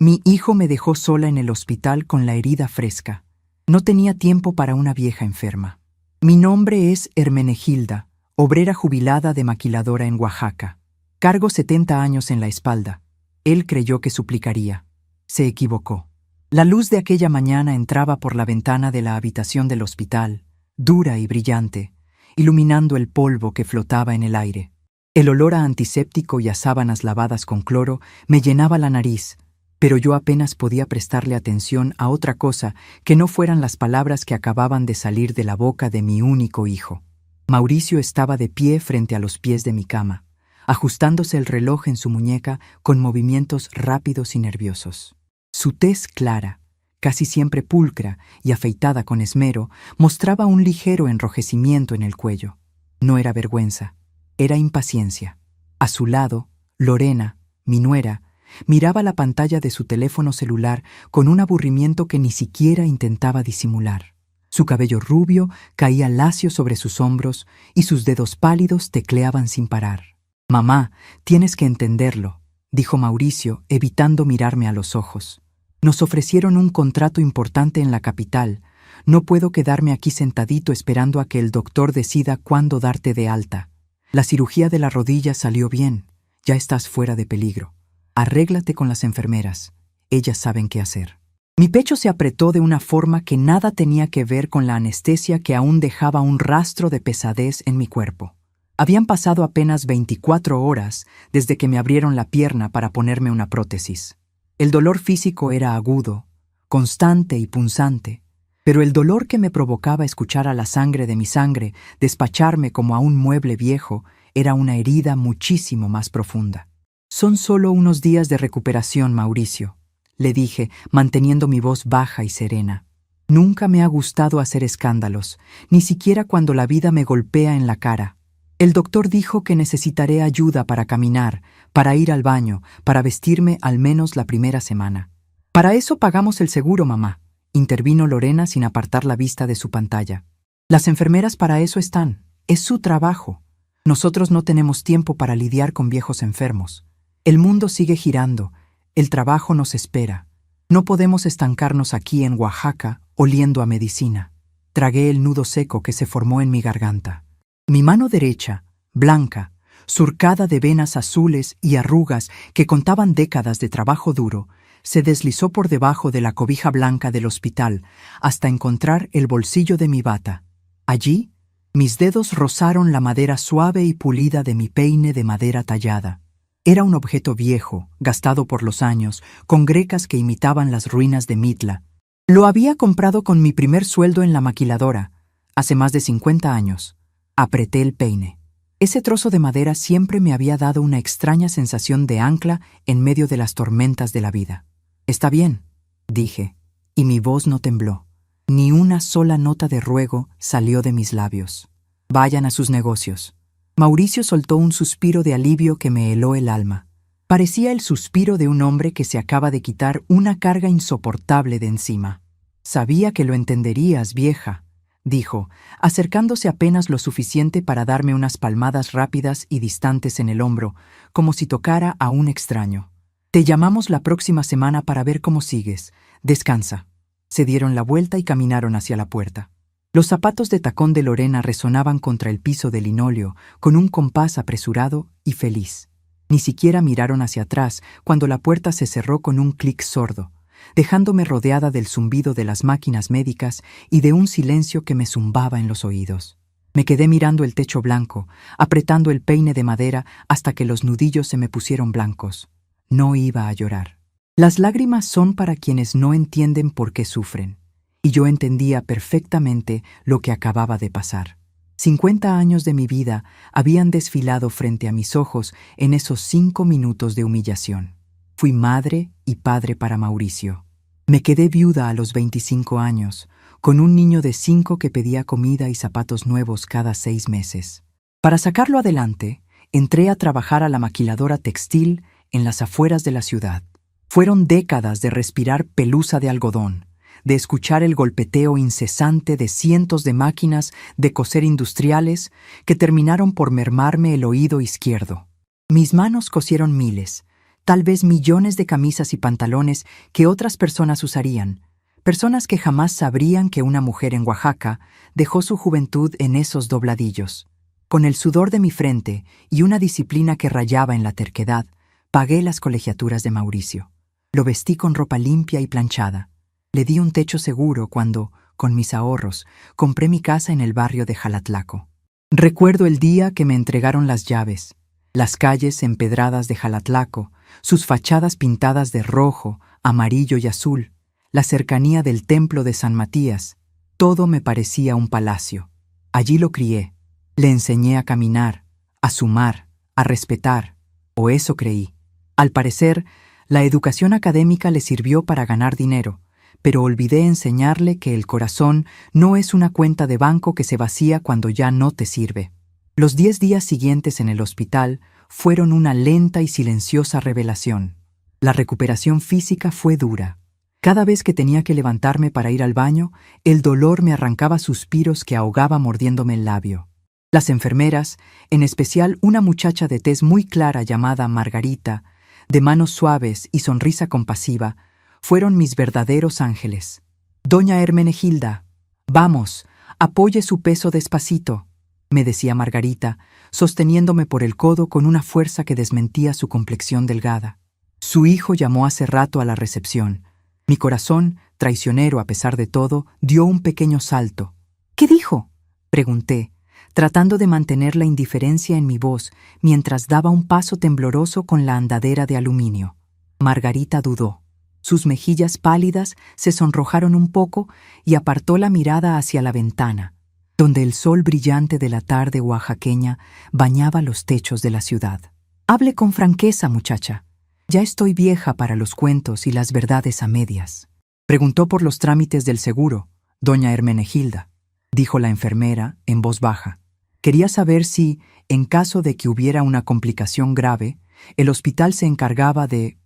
Mi hijo me dejó sola en el hospital con la herida fresca. No tenía tiempo para una vieja enferma. Mi nombre es Hermenegilda, obrera jubilada de maquiladora en Oaxaca. Cargo 70 años en la espalda. Él creyó que suplicaría. Se equivocó. La luz de aquella mañana entraba por la ventana de la habitación del hospital, dura y brillante, iluminando el polvo que flotaba en el aire. El olor a antiséptico y a sábanas lavadas con cloro me llenaba la nariz, pero yo apenas podía prestarle atención a otra cosa que no fueran las palabras que acababan de salir de la boca de mi único hijo. Mauricio estaba de pie frente a los pies de mi cama, ajustándose el reloj en su muñeca con movimientos rápidos y nerviosos. Su tez clara, casi siempre pulcra y afeitada con esmero, mostraba un ligero enrojecimiento en el cuello. No era vergüenza, era impaciencia. A su lado, Lorena, mi nuera, miraba la pantalla de su teléfono celular con un aburrimiento que ni siquiera intentaba disimular. Su cabello rubio caía lacio sobre sus hombros y sus dedos pálidos tecleaban sin parar. «Mamá, tienes que entenderlo», dijo Mauricio, evitando mirarme a los ojos. «Nos ofrecieron un contrato importante en la capital. No puedo quedarme aquí sentadito esperando a que el doctor decida cuándo darte de alta. La cirugía de la rodilla salió bien. Ya estás fuera de peligro. Arréglate con las enfermeras. Ellas saben qué hacer». Mi pecho se apretó de una forma que nada tenía que ver con la anestesia que aún dejaba un rastro de pesadez en mi cuerpo. Habían pasado apenas 24 horas desde que me abrieron la pierna para ponerme una prótesis. El dolor físico era agudo, constante y punzante, pero el dolor que me provocaba escuchar a la sangre de mi sangre despacharme como a un mueble viejo era una herida muchísimo más profunda. «Son solo unos días de recuperación, Mauricio», le dije, manteniendo mi voz baja y serena. «Nunca me ha gustado hacer escándalos, ni siquiera cuando la vida me golpea en la cara. El doctor dijo que necesitaré ayuda para caminar, para ir al baño, para vestirme al menos la primera semana». «Para eso pagamos el seguro, mamá», intervino Lorena sin apartar la vista de su pantalla. «Las enfermeras para eso están. Es su trabajo. Nosotros no tenemos tiempo para lidiar con viejos enfermos. El mundo sigue girando. El trabajo nos espera. No podemos estancarnos aquí en Oaxaca oliendo a medicina». Tragué el nudo seco que se formó en mi garganta. Mi mano derecha, blanca, surcada de venas azules y arrugas que contaban décadas de trabajo duro, se deslizó por debajo de la cobija blanca del hospital hasta encontrar el bolsillo de mi bata. Allí, mis dedos rozaron la madera suave y pulida de mi peine de madera tallada. Era un objeto viejo, gastado por los años, con grecas que imitaban las ruinas de Mitla. Lo había comprado con mi primer sueldo en la maquiladora, hace más de 50 años. Apreté el peine. Ese trozo de madera siempre me había dado una extraña sensación de ancla en medio de las tormentas de la vida. «Está bien», dije, y mi voz no tembló. Ni una sola nota de ruego salió de mis labios. «Vayan a sus negocios». Mauricio soltó un suspiro de alivio que me heló el alma. Parecía el suspiro de un hombre que se acaba de quitar una carga insoportable de encima. «Sabía que lo entenderías, vieja», dijo, acercándose apenas lo suficiente para darme unas palmadas rápidas y distantes en el hombro, como si tocara a un extraño. «Te llamamos la próxima semana para ver cómo sigues. Descansa». Se dieron la vuelta y caminaron hacia la puerta. Los zapatos de tacón de Lorena resonaban contra el piso de linóleo con un compás apresurado y feliz. Ni siquiera miraron hacia atrás cuando la puerta se cerró con un clic sordo, dejándome rodeada del zumbido de las máquinas médicas y de un silencio que me zumbaba en los oídos. Me quedé mirando el techo blanco, apretando el peine de madera hasta que los nudillos se me pusieron blancos. No iba a llorar. Las lágrimas son para quienes no entienden por qué sufren, y yo entendía perfectamente lo que acababa de pasar. 50 años de mi vida habían desfilado frente a mis ojos en esos 5 minutos de humillación. Fui madre y padre para Mauricio. Me quedé viuda a los 25 años, con un niño de 5 que pedía comida y zapatos nuevos cada 6 meses. Para sacarlo adelante, entré a trabajar a la maquiladora textil en las afueras de la ciudad. Fueron décadas de respirar pelusa de algodón, de escuchar el golpeteo incesante de cientos de máquinas de coser industriales que terminaron por mermarme el oído izquierdo. Mis manos cosieron miles, tal vez millones de camisas y pantalones que otras personas usarían, personas que jamás sabrían que una mujer en Oaxaca dejó su juventud en esos dobladillos. Con el sudor de mi frente y una disciplina que rayaba en la terquedad, pagué las colegiaturas de Mauricio. Lo vestí con ropa limpia y planchada. Le di un techo seguro cuando, con mis ahorros, compré mi casa en el barrio de Jalatlaco. Recuerdo el día que me entregaron las llaves, las calles empedradas de Jalatlaco, sus fachadas pintadas de rojo, amarillo y azul, la cercanía del templo de San Matías. Todo me parecía un palacio. Allí lo crié. Le enseñé a caminar, a sumar, a respetar, o eso creí. Al parecer, la educación académica le sirvió para ganar dinero, pero olvidé enseñarle que el corazón no es una cuenta de banco que se vacía cuando ya no te sirve. Los 10 días siguientes en el hospital fueron una lenta y silenciosa revelación. La recuperación física fue dura. Cada vez que tenía que levantarme para ir al baño, el dolor me arrancaba suspiros que ahogaba mordiéndome el labio. Las enfermeras, en especial una muchacha de tez muy clara llamada Margarita, de manos suaves y sonrisa compasiva, fueron mis verdaderos ángeles. «Doña Hermenegilda, vamos, apoye su peso despacito», me decía Margarita, sosteniéndome por el codo con una fuerza que desmentía su complexión delgada. Su hijo llamó hace rato a la recepción. Mi corazón, traicionero a pesar de todo, dio un pequeño salto. «¿Qué dijo?», pregunté, tratando de mantener la indiferencia en mi voz mientras daba un paso tembloroso con la andadera de aluminio. Margarita dudó. Sus mejillas pálidas se sonrojaron un poco y apartó la mirada hacia la ventana, donde el sol brillante de la tarde oaxaqueña bañaba los techos de la ciudad. «Hable con franqueza, muchacha. Ya estoy vieja para los cuentos y las verdades a medias». Preguntó por los trámites del seguro, doña Hermenegilda, dijo la enfermera en voz baja. Quería saber si, en caso de que hubiera una complicación grave, el hospital se encargaba del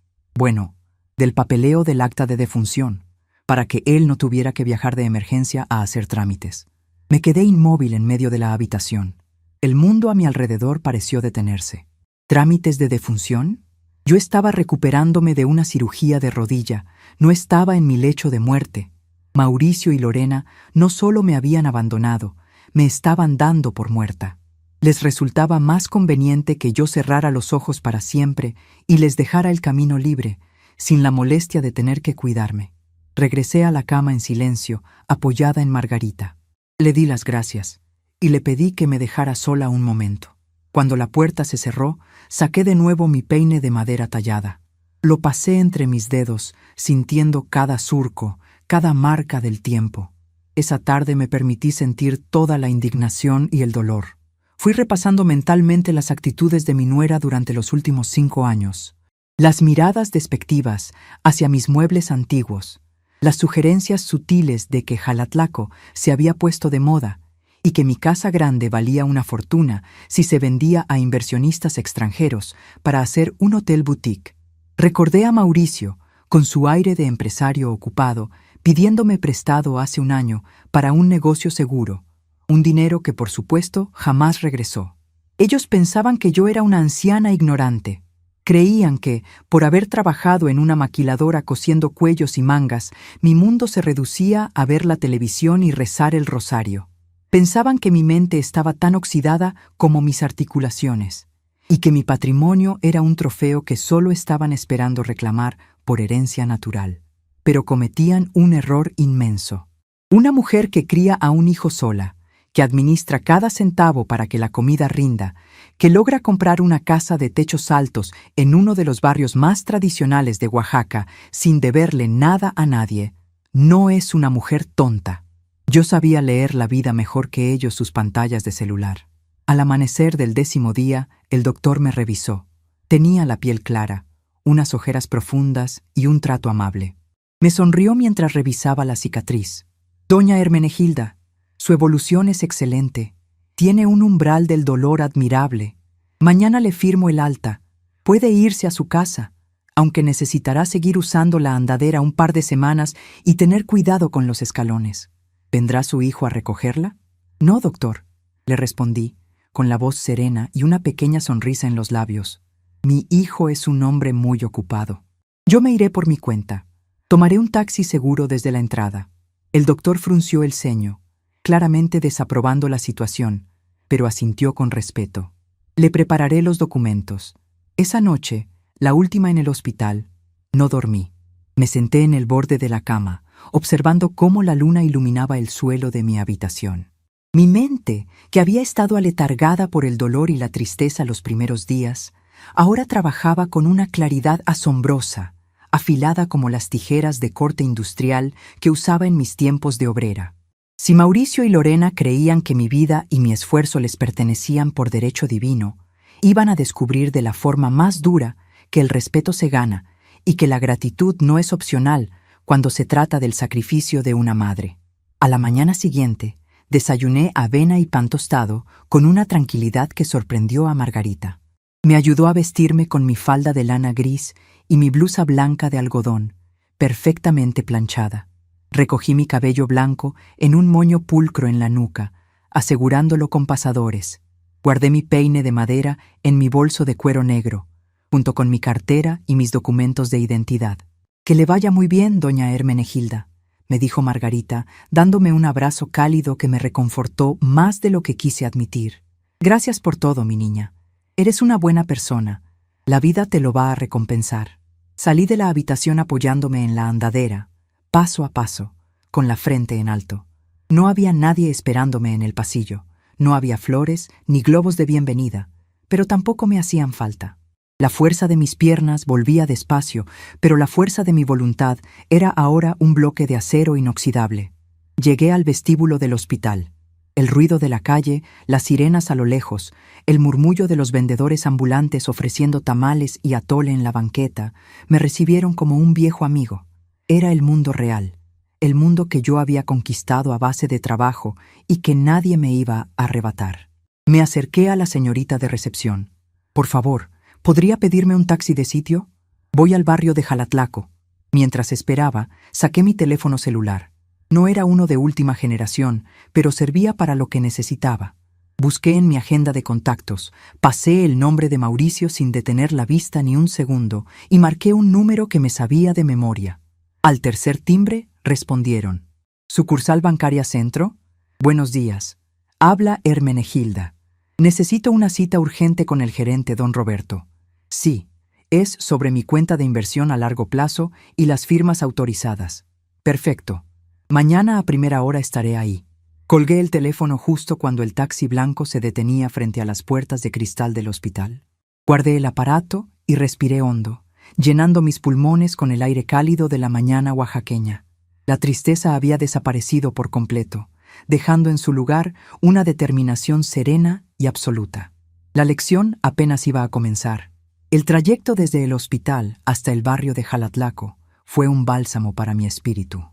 papeleo del acta de defunción, para que él no tuviera que viajar de emergencia a hacer trámites. Me quedé inmóvil en medio de la habitación. El mundo a mi alrededor pareció detenerse. ¿Trámites de defunción? Yo estaba recuperándome de una cirugía de rodilla, no estaba en mi lecho de muerte. Mauricio y Lorena no solo me habían abandonado, me estaban dando por muerta. Les resultaba más conveniente que yo cerrara los ojos para siempre y les dejara el camino libre, sin la molestia de tener que cuidarme. Regresé a la cama en silencio, apoyada en Margarita. Le di las gracias y le pedí que me dejara sola un momento. Cuando la puerta se cerró, saqué de nuevo mi peine de madera tallada. Lo pasé entre mis dedos, sintiendo cada surco, cada marca del tiempo. Esa tarde me permití sentir toda la indignación y el dolor. Fui repasando mentalmente las actitudes de mi nuera durante los últimos 5 años. Las miradas despectivas hacia mis muebles antiguos, las sugerencias sutiles de que Jalatlaco se había puesto de moda y que mi casa grande valía una fortuna si se vendía a inversionistas extranjeros para hacer un hotel boutique. Recordé a Mauricio, con su aire de empresario ocupado, pidiéndome prestado hace un año para un negocio seguro, un dinero que por supuesto jamás regresó. Ellos pensaban que yo era una anciana ignorante. Creían que, por haber trabajado en una maquiladora cosiendo cuellos y mangas, mi mundo se reducía a ver la televisión y rezar el rosario. Pensaban que mi mente estaba tan oxidada como mis articulaciones, y que mi patrimonio era un trofeo que solo estaban esperando reclamar por herencia natural. Pero cometían un error inmenso. Una mujer que cría a un hijo sola, que administra cada centavo para que la comida rinda, que logra comprar una casa de techos altos en uno de los barrios más tradicionales de Oaxaca sin deberle nada a nadie, no es una mujer tonta. Yo sabía leer la vida mejor que ellos sus pantallas de celular. Al amanecer del 10º día, el doctor me revisó. Tenía la piel clara, unas ojeras profundas y un trato amable. Me sonrió mientras revisaba la cicatriz. «Doña Hermenegilda, su evolución es excelente. Tiene un umbral del dolor admirable. Mañana le firmo el alta. Puede irse a su casa, aunque necesitará seguir usando la andadera un par de semanas y tener cuidado con los escalones. ¿Vendrá su hijo a recogerla?» «No, doctor», le respondí, con la voz serena y una pequeña sonrisa en los labios. Mi hijo es un hombre muy ocupado. Yo me iré por mi cuenta. Tomaré un taxi seguro desde la entrada. El doctor frunció el ceño, claramente desaprobando la situación, pero asintió con respeto. Le prepararé los documentos. Esa noche, la última en el hospital, no dormí. Me senté en el borde de la cama, observando cómo la luna iluminaba el suelo de mi habitación. Mi mente, que había estado aletargada por el dolor y la tristeza los primeros días, ahora trabajaba con una claridad asombrosa, afilada como las tijeras de corte industrial que usaba en mis tiempos de obrera. Si Mauricio y Lorena creían que mi vida y mi esfuerzo les pertenecían por derecho divino, iban a descubrir de la forma más dura que el respeto se gana y que la gratitud no es opcional cuando se trata del sacrificio de una madre. A la mañana siguiente, desayuné avena y pan tostado con una tranquilidad que sorprendió a Margarita. Me ayudó a vestirme con mi falda de lana gris y mi blusa blanca de algodón, perfectamente planchada. Recogí mi cabello blanco en un moño pulcro en la nuca, asegurándolo con pasadores. Guardé mi peine de madera en mi bolso de cuero negro, junto con mi cartera y mis documentos de identidad. «Que le vaya muy bien, doña Hermenegilda», me dijo Margarita, dándome un abrazo cálido que me reconfortó más de lo que quise admitir. «Gracias por todo, mi niña. Eres una buena persona. La vida te lo va a recompensar». Salí de la habitación apoyándome en la andadera, paso a paso, con la frente en alto. No había nadie esperándome en el pasillo. No había flores ni globos de bienvenida, pero tampoco me hacían falta. La fuerza de mis piernas volvía despacio, pero la fuerza de mi voluntad era ahora un bloque de acero inoxidable. Llegué al vestíbulo del hospital. El ruido de la calle, las sirenas a lo lejos, el murmullo de los vendedores ambulantes ofreciendo tamales y atole en la banqueta, me recibieron como un viejo amigo. Era el mundo real, el mundo que yo había conquistado a base de trabajo y que nadie me iba a arrebatar. Me acerqué a la señorita de recepción. «Por favor, ¿podría pedirme un taxi de sitio? Voy al barrio de Jalatlaco». Mientras esperaba, saqué mi teléfono celular. No era uno de última generación, pero servía para lo que necesitaba. Busqué en mi agenda de contactos, pasé el nombre de Mauricio sin detener la vista ni un segundo y marqué un número que me sabía de memoria. Al tercer timbre, respondieron. «¿Sucursal Bancaria Centro? Buenos días. Habla Hermenegilda. Necesito una cita urgente con el gerente don Roberto». «Sí, es sobre mi cuenta de inversión a largo plazo y las firmas autorizadas». «Perfecto. Mañana a primera hora estaré ahí». Colgué el teléfono justo cuando el taxi blanco se detenía frente a las puertas de cristal del hospital. Guardé el aparato y respiré hondo, llenando mis pulmones con el aire cálido de la mañana oaxaqueña. La tristeza había desaparecido por completo, dejando en su lugar una determinación serena y absoluta. La lección apenas iba a comenzar. El trayecto desde el hospital hasta el barrio de Jalatlaco fue un bálsamo para mi espíritu.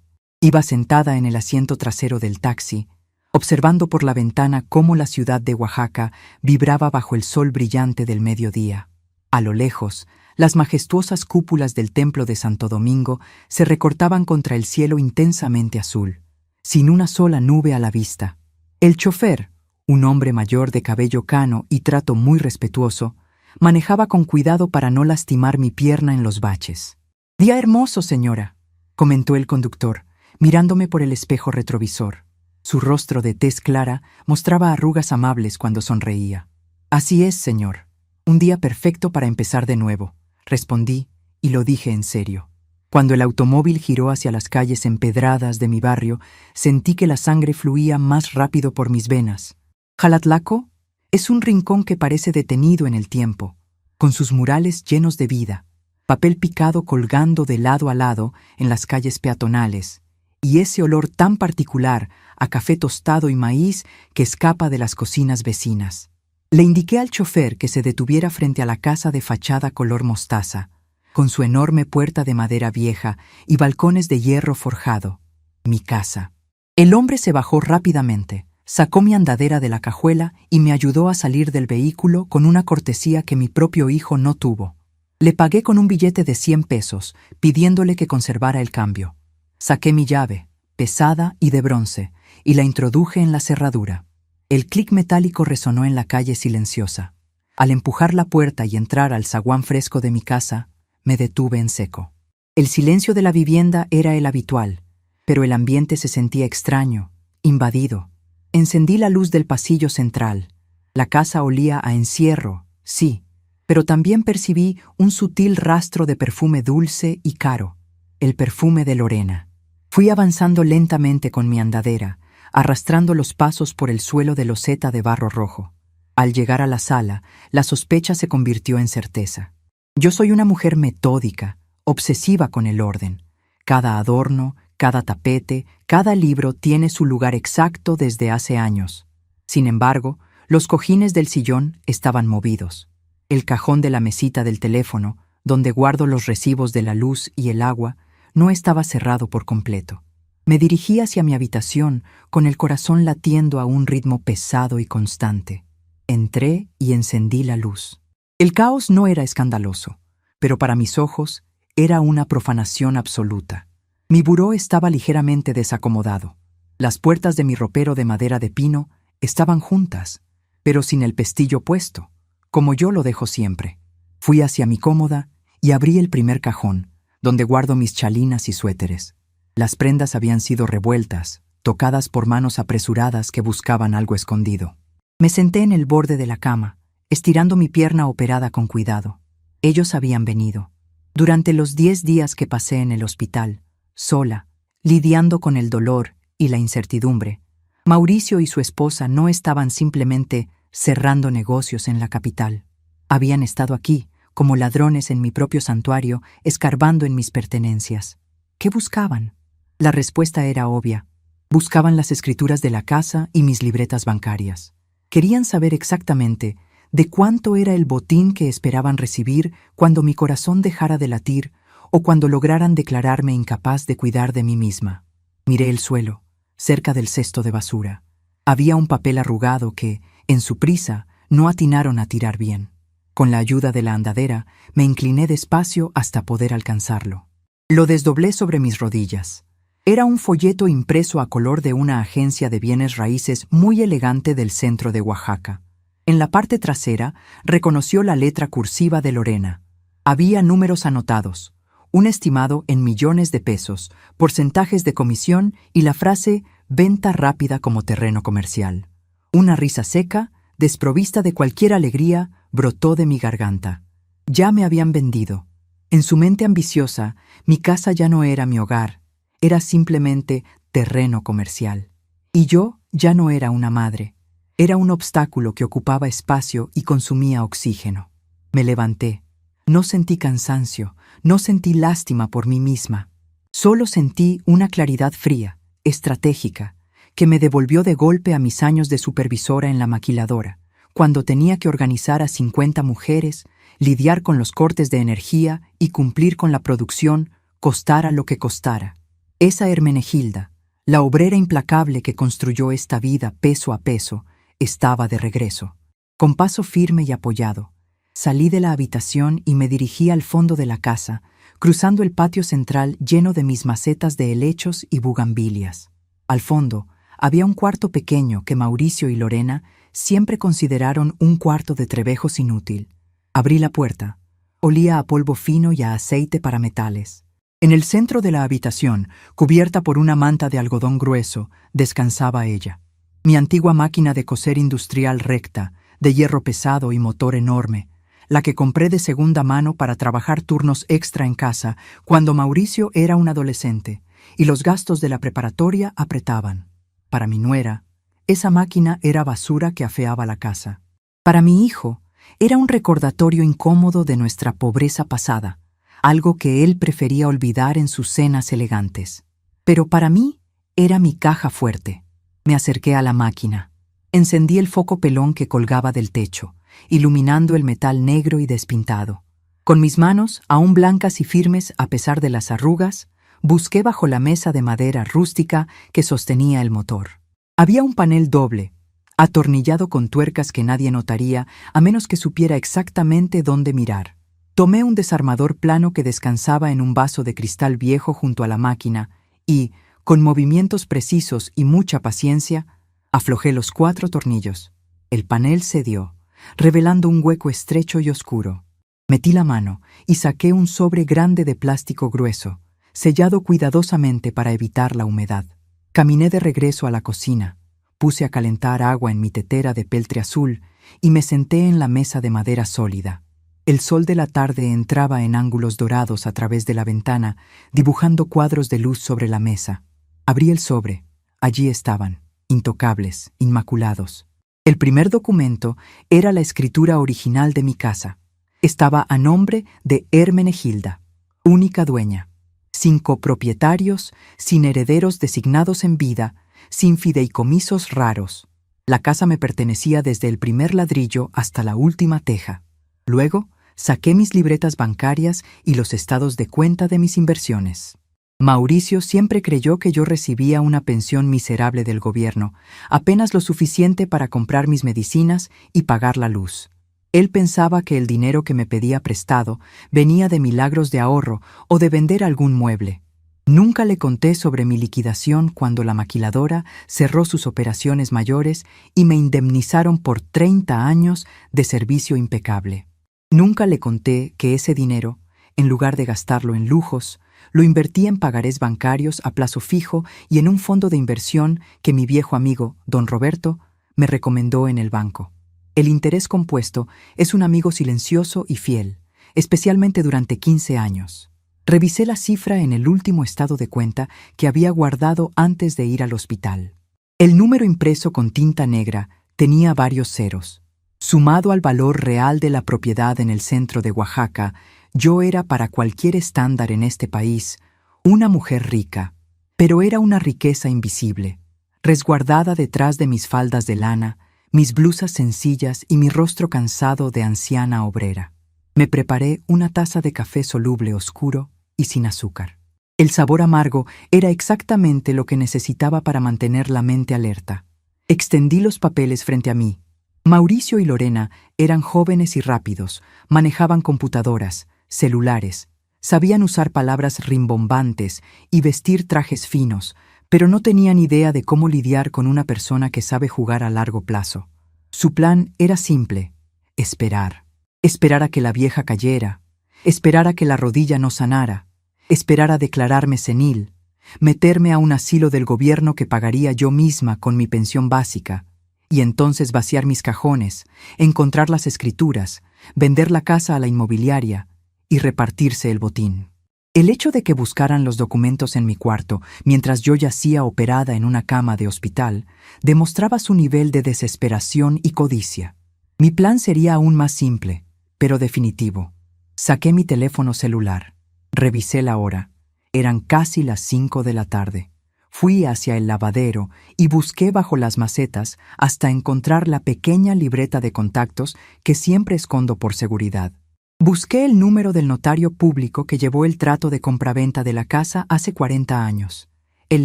Iba sentada en el asiento trasero del taxi, observando por la ventana cómo la ciudad de Oaxaca vibraba bajo el sol brillante del mediodía. A lo lejos, las majestuosas cúpulas del templo de Santo Domingo se recortaban contra el cielo intensamente azul, sin una sola nube a la vista. El chofer, un hombre mayor de cabello cano y trato muy respetuoso, manejaba con cuidado para no lastimar mi pierna en los baches. «Día hermoso, señora», comentó el conductor, mirándome por el espejo retrovisor. Su rostro de tez clara mostraba arrugas amables cuando sonreía. «Así es, señor. Un día perfecto para empezar de nuevo», respondí, y lo dije en serio. Cuando el automóvil giró hacia las calles empedradas de mi barrio, sentí que la sangre fluía más rápido por mis venas. Jalatlaco es un rincón que parece detenido en el tiempo, con sus murales llenos de vida, papel picado colgando de lado a lado en las calles peatonales, y ese olor tan particular a café tostado y maíz que escapa de las cocinas vecinas. Le indiqué al chofer que se detuviera frente a la casa de fachada color mostaza, con su enorme puerta de madera vieja y balcones de hierro forjado. Mi casa. El hombre se bajó rápidamente, sacó mi andadera de la cajuela y me ayudó a salir del vehículo con una cortesía que mi propio hijo no tuvo. Le pagué con un billete de 100 pesos, pidiéndole que conservara el cambio. Saqué mi llave, pesada y de bronce, y la introduje en la cerradura. El clic metálico resonó en la calle silenciosa. Al empujar la puerta y entrar al zaguán fresco de mi casa, me detuve en seco. El silencio de la vivienda era el habitual, pero el ambiente se sentía extraño, invadido. Encendí la luz del pasillo central. La casa olía a encierro, sí, pero también percibí un sutil rastro de perfume dulce y caro, el perfume de Lorena. Fui avanzando lentamente con mi andadera, arrastrando los pasos por el suelo de loseta de barro rojo. Al llegar a la sala, la sospecha se convirtió en certeza. Yo soy una mujer metódica, obsesiva con el orden. Cada adorno, cada tapete, cada libro tiene su lugar exacto desde hace años. Sin embargo, los cojines del sillón estaban movidos. El cajón de la mesita del teléfono, donde guardo los recibos de la luz y el agua, no estaba cerrado por completo. Me dirigí hacia mi habitación con el corazón latiendo a un ritmo pesado y constante. Entré y encendí la luz. El caos no era escandaloso, pero para mis ojos era una profanación absoluta. Mi buró estaba ligeramente desacomodado. Las puertas de mi ropero de madera de pino estaban juntas, pero sin el pestillo puesto, como yo lo dejo siempre. Fui hacia mi cómoda y abrí el primer cajón, donde guardo mis chalinas y suéteres. Las prendas habían sido revueltas, tocadas por manos apresuradas que buscaban algo escondido. Me senté en el borde de la cama, estirando mi pierna operada con cuidado. Ellos habían venido. Durante los 10 días que pasé en el hospital, sola, lidiando con el dolor y la incertidumbre, Mauricio y su esposa no estaban simplemente cerrando negocios en la capital. Habían estado aquí, como ladrones en mi propio santuario, escarbando en mis pertenencias. ¿Qué buscaban? La respuesta era obvia. Buscaban las escrituras de la casa y mis libretas bancarias. Querían saber exactamente de cuánto era el botín que esperaban recibir cuando mi corazón dejara de latir o cuando lograran declararme incapaz de cuidar de mí misma. Miré el suelo, cerca del cesto de basura. Había un papel arrugado que, en su prisa, no atinaron a tirar bien. Con la ayuda de la andadera, me incliné despacio hasta poder alcanzarlo. Lo desdoblé sobre mis rodillas. Era un folleto impreso a color de una agencia de bienes raíces muy elegante del centro de Oaxaca. En la parte trasera reconoció la letra cursiva de Lorena. Había números anotados, un estimado en millones de pesos, porcentajes de comisión y la frase «venta rápida como terreno comercial». Una risa seca, desprovista de cualquier alegría, brotó de mi garganta. Ya me habían vendido. En su mente ambiciosa, mi casa ya no era mi hogar, era simplemente terreno comercial. Y yo ya no era una madre. Era un obstáculo que ocupaba espacio y consumía oxígeno. Me levanté. No sentí cansancio, no sentí lástima por mí misma. Solo sentí una claridad fría, estratégica, que me devolvió de golpe a mis años de supervisora en la maquiladora, cuando tenía que organizar a 50 mujeres, lidiar con los cortes de energía y cumplir con la producción, costara lo que costara. Esa Hermenegilda, la obrera implacable que construyó esta vida peso a peso, estaba de regreso. Con paso firme y apoyado, salí de la habitación y me dirigí al fondo de la casa, cruzando el patio central lleno de mis macetas de helechos y bugambilias. Al fondo, había un cuarto pequeño que Mauricio y Lorena siempre consideraron un cuarto de trebejos inútil. Abrí la puerta. Olía a polvo fino y a aceite para metales. En el centro de la habitación, cubierta por una manta de algodón grueso, descansaba ella. Mi antigua máquina de coser industrial recta, de hierro pesado y motor enorme, la que compré de segunda mano para trabajar turnos extra en casa cuando Mauricio era un adolescente y los gastos de la preparatoria apretaban. Para mi nuera, esa máquina era basura que afeaba la casa. Para mi hijo, era un recordatorio incómodo de nuestra pobreza pasada, algo que él prefería olvidar en sus cenas elegantes. Pero para mí, era mi caja fuerte. Me acerqué a la máquina. Encendí el foco pelón que colgaba del techo, iluminando el metal negro y despintado. Con mis manos, aún blancas y firmes a pesar de las arrugas, busqué bajo la mesa de madera rústica que sostenía el motor. Había un panel doble, atornillado con tuercas que nadie notaría a menos que supiera exactamente dónde mirar. Tomé un desarmador plano que descansaba en un vaso de cristal viejo junto a la máquina y, con movimientos precisos y mucha paciencia, aflojé los 4 tornillos. El panel cedió, revelando un hueco estrecho y oscuro. Metí la mano y saqué un sobre grande de plástico grueso, sellado cuidadosamente para evitar la humedad. Caminé de regreso a la cocina, puse a calentar agua en mi tetera de peltre azul y me senté en la mesa de madera sólida. El sol de la tarde entraba en ángulos dorados a través de la ventana, dibujando cuadros de luz sobre la mesa. Abrí el sobre. Allí estaban, intocables, inmaculados. El primer documento era la escritura original de mi casa. Estaba a nombre de Hermenegilda, única dueña, sin copropietarios, sin herederos designados en vida, sin fideicomisos raros. La casa me pertenecía desde el primer ladrillo hasta la última teja. Luego, saqué mis libretas bancarias y los estados de cuenta de mis inversiones. Mauricio siempre creyó que yo recibía una pensión miserable del gobierno, apenas lo suficiente para comprar mis medicinas y pagar la luz. Él pensaba que el dinero que me pedía prestado venía de milagros de ahorro o de vender algún mueble. Nunca le conté sobre mi liquidación cuando la maquiladora cerró sus operaciones mayores y me indemnizaron por 30 años de servicio impecable. Nunca le conté que ese dinero, en lugar de gastarlo en lujos, lo invertí en pagarés bancarios a plazo fijo y en un fondo de inversión que mi viejo amigo, don Roberto, me recomendó en el banco. El interés compuesto es un amigo silencioso y fiel, especialmente durante 15 años. Revisé la cifra en el último estado de cuenta que había guardado antes de ir al hospital. El número impreso con tinta negra tenía varios ceros. Sumado al valor real de la propiedad en el centro de Oaxaca, yo era para cualquier estándar en este país una mujer rica, pero era una riqueza invisible, resguardada detrás de mis faldas de lana, mis blusas sencillas y mi rostro cansado de anciana obrera. Me preparé una taza de café soluble oscuro y sin azúcar. El sabor amargo era exactamente lo que necesitaba para mantener la mente alerta. Extendí los papeles frente a mí. Mauricio y Lorena eran jóvenes y rápidos, manejaban computadoras, celulares, sabían usar palabras rimbombantes y vestir trajes finos, pero no tenían idea de cómo lidiar con una persona que sabe jugar a largo plazo. Su plan era simple: esperar. Esperar a que la vieja cayera, esperar a que la rodilla no sanara, esperar a declararme senil, meterme a un asilo del gobierno que pagaría yo misma con mi pensión básica, y entonces vaciar mis cajones, encontrar las escrituras, vender la casa a la inmobiliaria y repartirse el botín. El hecho de que buscaran los documentos en mi cuarto mientras yo yacía operada en una cama de hospital demostraba su nivel de desesperación y codicia. Mi plan sería aún más simple, pero definitivo. Saqué mi teléfono celular. Revisé la hora. Eran casi las 5 de la tarde. Fui hacia el lavadero y busqué bajo las macetas hasta encontrar la pequeña libreta de contactos que siempre escondo por seguridad. Busqué el número del notario público que llevó el trato de compraventa de la casa hace 40 años, el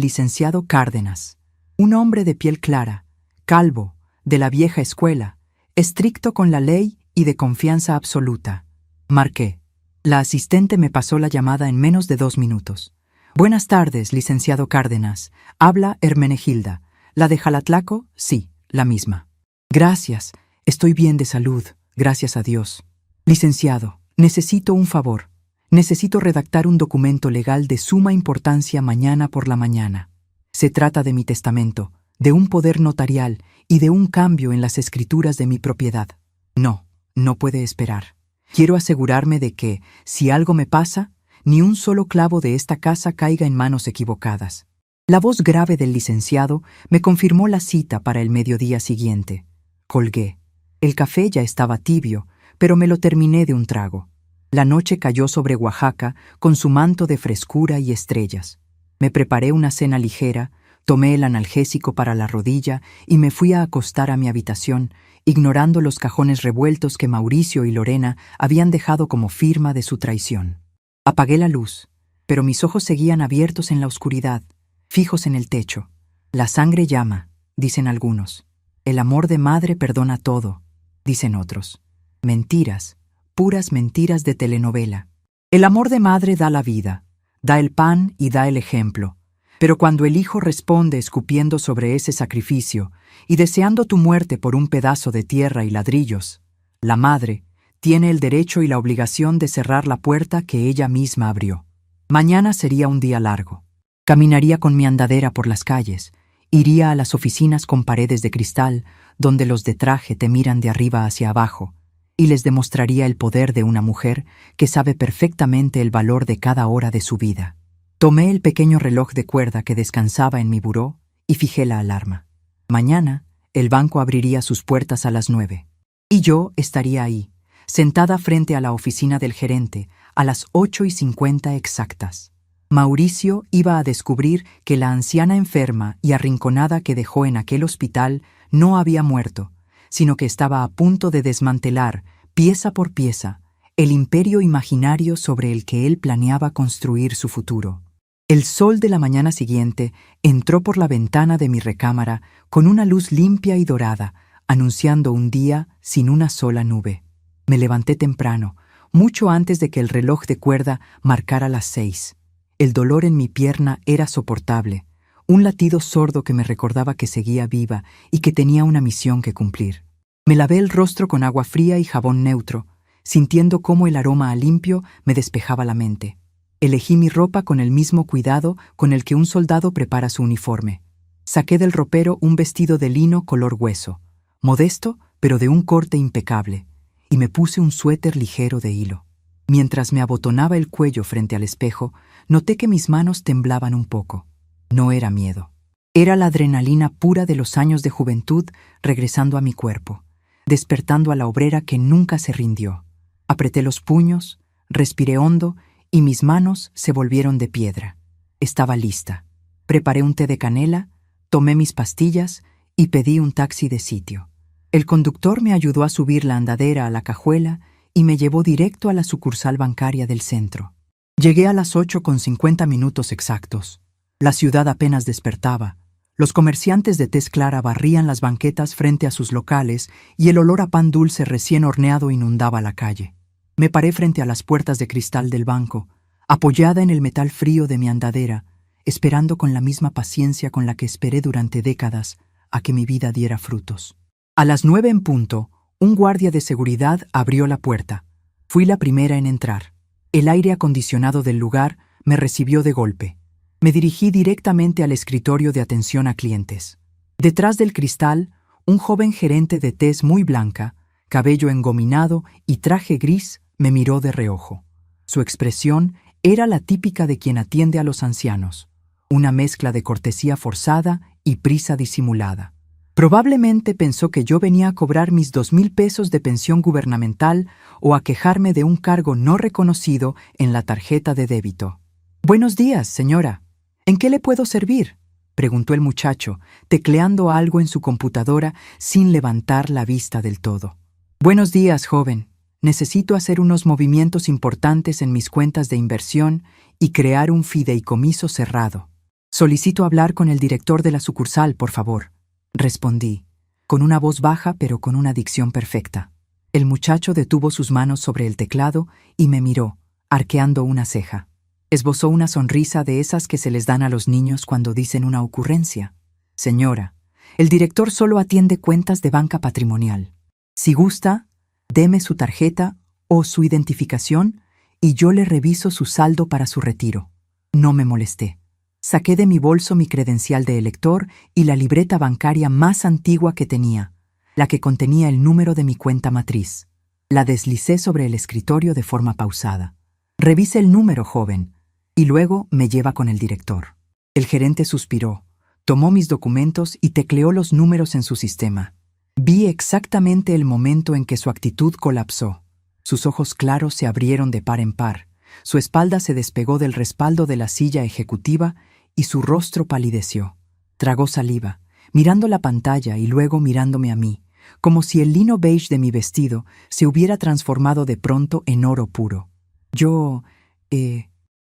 licenciado Cárdenas, un hombre de piel clara, calvo, de la vieja escuela, estricto con la ley y de confianza absoluta. Marqué. La asistente me pasó la llamada en menos de 2 minutos. Buenas tardes, licenciado Cárdenas. Habla Hermenegilda. ¿La de Jalatlaco? Sí, la misma. Gracias. Estoy bien de salud, gracias a Dios. Licenciado, necesito un favor. Necesito redactar un documento legal de suma importancia mañana por la mañana. Se trata de mi testamento, de un poder notarial y de un cambio en las escrituras de mi propiedad. No puede esperar. Quiero asegurarme de que, si algo me pasa, ni un solo clavo de esta casa caiga en manos equivocadas. La voz grave del licenciado me confirmó la cita para el mediodía siguiente. Colgué. El café ya estaba tibio, pero me lo terminé de un trago. La noche cayó sobre Oaxaca con su manto de frescura y estrellas. Me preparé una cena ligera, tomé el analgésico para la rodilla y me fui a acostar a mi habitación, ignorando los cajones revueltos que Mauricio y Lorena habían dejado como firma de su traición. Apagué la luz, pero mis ojos seguían abiertos en la oscuridad, fijos en el techo. La sangre llama, dicen algunos. El amor de madre perdona todo, dicen otros. Mentiras, puras mentiras de telenovela. El amor de madre da la vida, da el pan y da el ejemplo, pero cuando el hijo responde escupiendo sobre ese sacrificio y deseando tu muerte por un pedazo de tierra y ladrillos, La madre tiene el derecho y la obligación de cerrar la puerta que ella misma abrió. Mañana sería un día largo. Caminaría con mi andadera por las calles, iría a las oficinas con paredes de cristal, donde los de traje te miran de arriba hacia abajo, y les demostraría el poder de una mujer que sabe perfectamente el valor de cada hora de su vida. Tomé el pequeño reloj de cuerda que descansaba en mi buró y fijé la alarma. Mañana, el banco abriría sus puertas a las 9. Y yo estaría ahí, sentada frente a la oficina del gerente, a las 8:50 exactas. Mauricio iba a descubrir que la anciana enferma y arrinconada que dejó en aquel hospital no había muerto, sino que estaba a punto de desmantelar, pieza por pieza, el imperio imaginario sobre el que él planeaba construir su futuro. El sol de la mañana siguiente entró por la ventana de mi recámara con una luz limpia y dorada, anunciando un día sin una sola nube. Me levanté temprano, mucho antes de que el reloj de cuerda marcara las 6. El dolor en mi pierna era soportable, un latido sordo que me recordaba que seguía viva y que tenía una misión que cumplir. Me lavé el rostro con agua fría y jabón neutro, sintiendo cómo el aroma a limpio me despejaba la mente. Elegí mi ropa con el mismo cuidado con el que un soldado prepara su uniforme. Saqué del ropero un vestido de lino color hueso, modesto pero de un corte impecable, y me puse un suéter ligero de hilo. Mientras me abotonaba el cuello frente al espejo, noté que mis manos temblaban un poco. No era miedo. Era la adrenalina pura de los años de juventud regresando a mi cuerpo, despertando a la obrera que nunca se rindió. Apreté los puños, respiré hondo y mis manos se volvieron de piedra. Estaba lista. Preparé un té de canela, tomé mis pastillas y pedí un taxi de sitio. El conductor me ayudó a subir la andadera a la cajuela y me llevó directo a la sucursal bancaria del centro. Llegué a las 8:50 exactos. La ciudad apenas despertaba. Los comerciantes de tez clara barrían las banquetas frente a sus locales y el olor a pan dulce recién horneado inundaba la calle. Me paré frente a las puertas de cristal del banco, apoyada en el metal frío de mi andadera, esperando con la misma paciencia con la que esperé durante décadas a que mi vida diera frutos. A las 9 en punto, un guardia de seguridad abrió la puerta. Fui la primera en entrar. El aire acondicionado del lugar me recibió de golpe. Me dirigí directamente al escritorio de atención a clientes. Detrás del cristal, un joven gerente de tez muy blanca, cabello engominado y traje gris, me miró de reojo. Su expresión era la típica de quien atiende a los ancianos, una mezcla de cortesía forzada y prisa disimulada. Probablemente pensó que yo venía a cobrar mis 2,000 pesos de pensión gubernamental o a quejarme de un cargo no reconocido en la tarjeta de débito. «Buenos días, señora. ¿En qué le puedo servir?», preguntó el muchacho, tecleando algo en su computadora sin levantar la vista del todo. «Buenos días, joven. Necesito hacer unos movimientos importantes en mis cuentas de inversión y crear un fideicomiso cerrado. Solicito hablar con el director de la sucursal, por favor», respondí, con una voz baja pero con una dicción perfecta. El muchacho detuvo sus manos sobre el teclado y me miró, arqueando una ceja. Esbozó una sonrisa de esas que se les dan a los niños cuando dicen una ocurrencia. «Señora, el director solo atiende cuentas de banca patrimonial. Si gusta, deme su tarjeta o su identificación y yo le reviso su saldo para su retiro». No me molesté. Saqué de mi bolso mi credencial de elector y la libreta bancaria más antigua que tenía, la que contenía el número de mi cuenta matriz. La deslicé sobre el escritorio de forma pausada. «Revise el número, joven, y luego me lleva con el director». El gerente suspiró, tomó mis documentos y tecleó los números en su sistema. Vi exactamente el momento en que su actitud colapsó. Sus ojos claros se abrieron de par en par, su espalda se despegó del respaldo de la silla ejecutiva y su rostro palideció. Tragó saliva, mirando la pantalla y luego mirándome a mí, como si el lino beige de mi vestido se hubiera transformado de pronto en oro puro. Yo,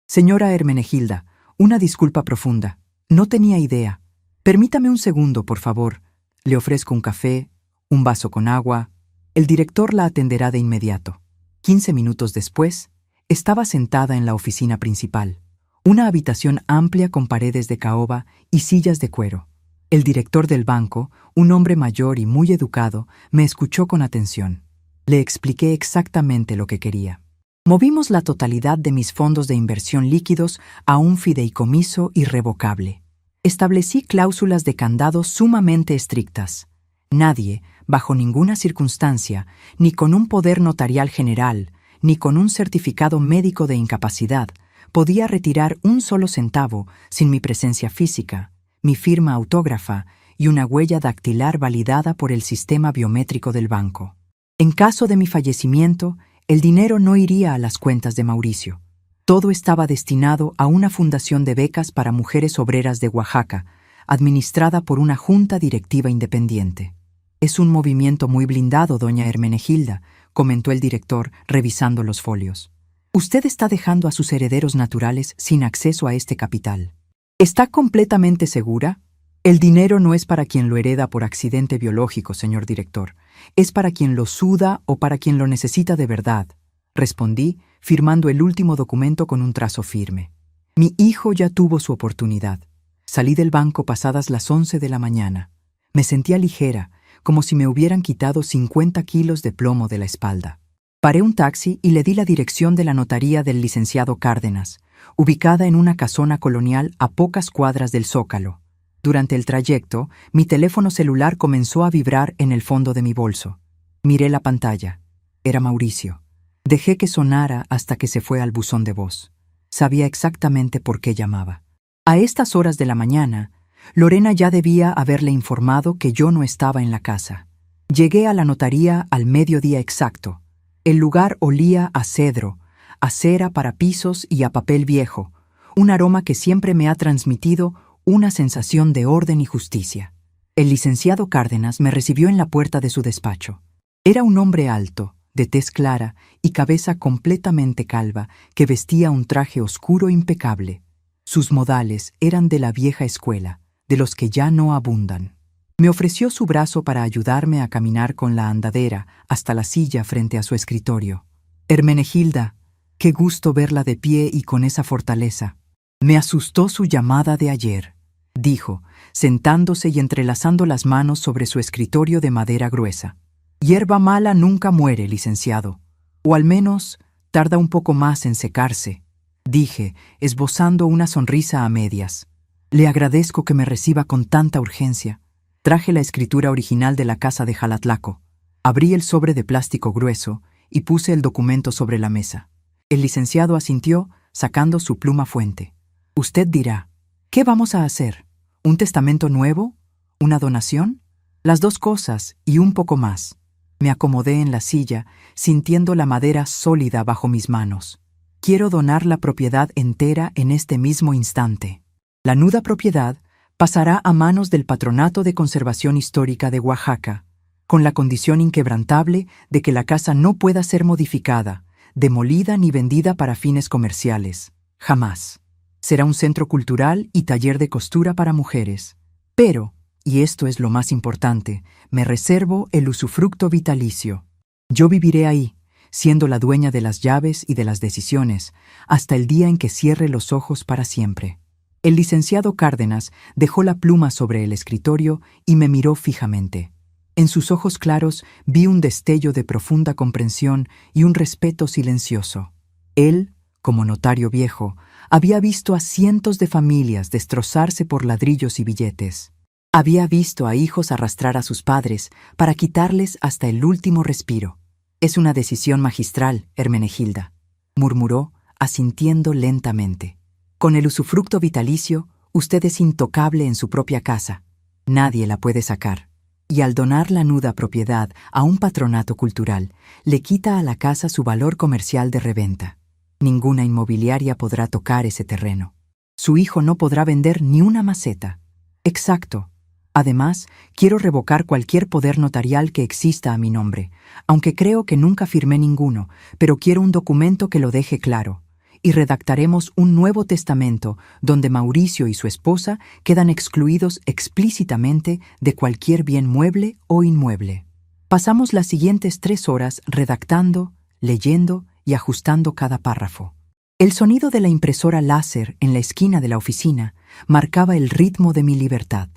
señora Hermenegilda, una disculpa profunda. No tenía idea. Permítame un segundo, por favor. Le ofrezco un café, un vaso con agua. El director la atenderá de inmediato. 15 minutos después, estaba sentada en la oficina principal, una habitación amplia con paredes de caoba y sillas de cuero. El director del banco, un hombre mayor y muy educado, me escuchó con atención. Le expliqué exactamente lo que quería. Movimos la totalidad de mis fondos de inversión líquidos a un fideicomiso irrevocable. Establecí cláusulas de candado sumamente estrictas. Nadie, bajo ninguna circunstancia, ni con un poder notarial general, ni con un certificado médico de incapacidad, podía retirar un solo centavo sin mi presencia física, mi firma autógrafa y una huella dactilar validada por el sistema biométrico del banco. En caso de mi fallecimiento, el dinero no iría a las cuentas de Mauricio. Todo estaba destinado a una fundación de becas para mujeres obreras de Oaxaca, administrada por una junta directiva independiente. «Es un movimiento muy blindado, doña Hermenegilda», comentó el director, revisando los folios. «Usted está dejando a sus herederos naturales sin acceso a este capital. ¿Está completamente segura? El dinero no es para quien lo hereda por accidente biológico, señor director. Es para quien lo suda o para quien lo necesita de verdad», respondí, firmando el último documento con un trazo firme. Mi hijo ya tuvo su oportunidad. Salí del banco pasadas las 11 de la mañana. Me sentía ligera, como si me hubieran quitado 50 kilos de plomo de la espalda. Paré un taxi y le di la dirección de la notaría del licenciado Cárdenas, ubicada en una casona colonial a pocas cuadras del Zócalo. Durante el trayecto, mi teléfono celular comenzó a vibrar en el fondo de mi bolso. Miré la pantalla. Era Mauricio. Dejé que sonara hasta que se fue al buzón de voz. Sabía exactamente por qué llamaba. A estas horas de la mañana, Lorena ya debía haberle informado que yo no estaba en la casa. Llegué a la notaría al mediodía exacto. El lugar olía a cedro, a cera para pisos y a papel viejo, un aroma que siempre me ha transmitido una sensación de orden y justicia. El licenciado Cárdenas me recibió en la puerta de su despacho. Era un hombre alto, de tez clara y cabeza completamente calva, que vestía un traje oscuro impecable. Sus modales eran de la vieja escuela, de los que ya no abundan. Me ofreció su brazo para ayudarme a caminar con la andadera hasta la silla frente a su escritorio. «Hermenegilda, qué gusto verla de pie y con esa fortaleza. Me asustó su llamada de ayer», dijo, sentándose y entrelazando las manos sobre su escritorio de madera gruesa. «Hierba mala nunca muere, licenciado. O al menos tarda un poco más en secarse», dije, esbozando una sonrisa a medias. «Le agradezco que me reciba con tanta urgencia». Traje la escritura original de la casa de Jalatlaco. Abrí el sobre de plástico grueso y puse el documento sobre la mesa. El licenciado asintió, sacando su pluma fuente. «Usted dirá, ¿qué vamos a hacer? ¿Un testamento nuevo? ¿Una donación?» «Las dos cosas y un poco más». Me acomodé en la silla, sintiendo la madera sólida bajo mis manos. «Quiero donar la propiedad entera en este mismo instante. La nuda propiedad pasará a manos del Patronato de Conservación Histórica de Oaxaca, con la condición inquebrantable de que la casa no pueda ser modificada, demolida ni vendida para fines comerciales. Jamás. Será un centro cultural y taller de costura para mujeres. Pero, y esto es lo más importante, me reservo el usufructo vitalicio. Yo viviré ahí, siendo la dueña de las llaves y de las decisiones, hasta el día en que cierre los ojos para siempre». El licenciado Cárdenas dejó la pluma sobre el escritorio y me miró fijamente. En sus ojos claros vi un destello de profunda comprensión y un respeto silencioso. Él, como notario viejo, había visto a cientos de familias destrozarse por ladrillos y billetes. Había visto a hijos arrastrar a sus padres para quitarles hasta el último respiro. «Es una decisión magistral, Hermenegilda», murmuró, asintiendo lentamente. «Con el usufructo vitalicio, usted es intocable en su propia casa. Nadie la puede sacar. Y al donar la nuda propiedad a un patronato cultural, le quita a la casa su valor comercial de reventa. Ninguna inmobiliaria podrá tocar ese terreno. Su hijo no podrá vender ni una maceta». «Exacto. Además, quiero revocar cualquier poder notarial que exista a mi nombre, aunque creo que nunca firmé ninguno, pero quiero un documento que lo deje claro. Y redactaremos un nuevo testamento donde Mauricio y su esposa quedan excluidos explícitamente de cualquier bien mueble o inmueble». Pasamos las siguientes 3 horas redactando, leyendo y ajustando cada párrafo. El sonido de la impresora láser en la esquina de la oficina marcaba el ritmo de mi libertad.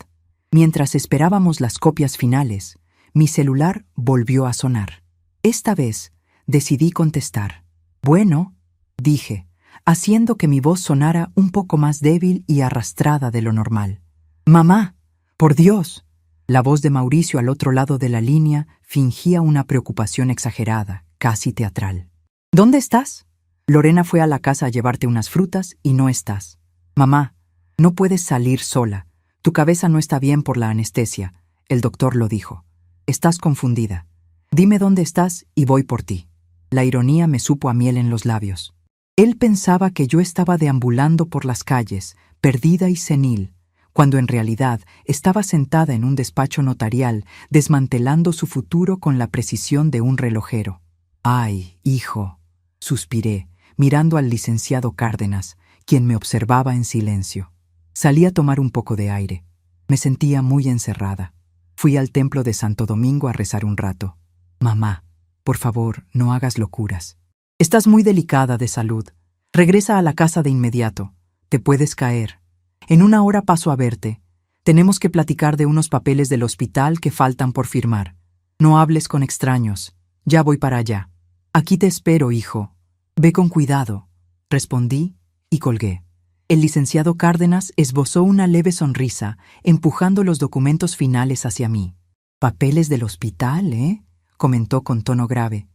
Mientras esperábamos las copias finales, mi celular volvió a sonar. Esta vez decidí contestar. Bueno, dije, haciendo que mi voz sonara un poco más débil y arrastrada de lo normal. Mamá, por Dios. La voz de Mauricio al otro lado de la línea fingía una preocupación exagerada, casi teatral. ¿Dónde estás? Lorena fue a la casa a llevarte unas frutas y no estás. Mamá, no puedes salir sola. Tu cabeza no está bien por la anestesia. El doctor lo dijo. Estás confundida. Dime dónde estás y voy por ti. La ironía me supo a miel en los labios. Él pensaba que yo estaba deambulando por las calles, perdida y senil, cuando en realidad estaba sentada en un despacho notarial, desmantelando su futuro con la precisión de un relojero. «Ay, hijo», suspiré, mirando al licenciado Cárdenas, quien me observaba en silencio. Salí a tomar un poco de aire. Me sentía muy encerrada. Fui al templo de Santo Domingo a rezar un rato. Mamá, por favor, no hagas locuras. Estás muy delicada de salud. Regresa a la casa de inmediato. Te puedes caer. En 1 hora paso a verte. Tenemos que platicar de unos papeles del hospital que faltan por firmar. No hables con extraños. Ya voy para allá. Aquí te espero, hijo. Ve con cuidado. Respondí y colgué. El licenciado Cárdenas esbozó una leve sonrisa, empujando los documentos finales hacia mí. «Papeles del hospital, ¿eh?», comentó con tono grave.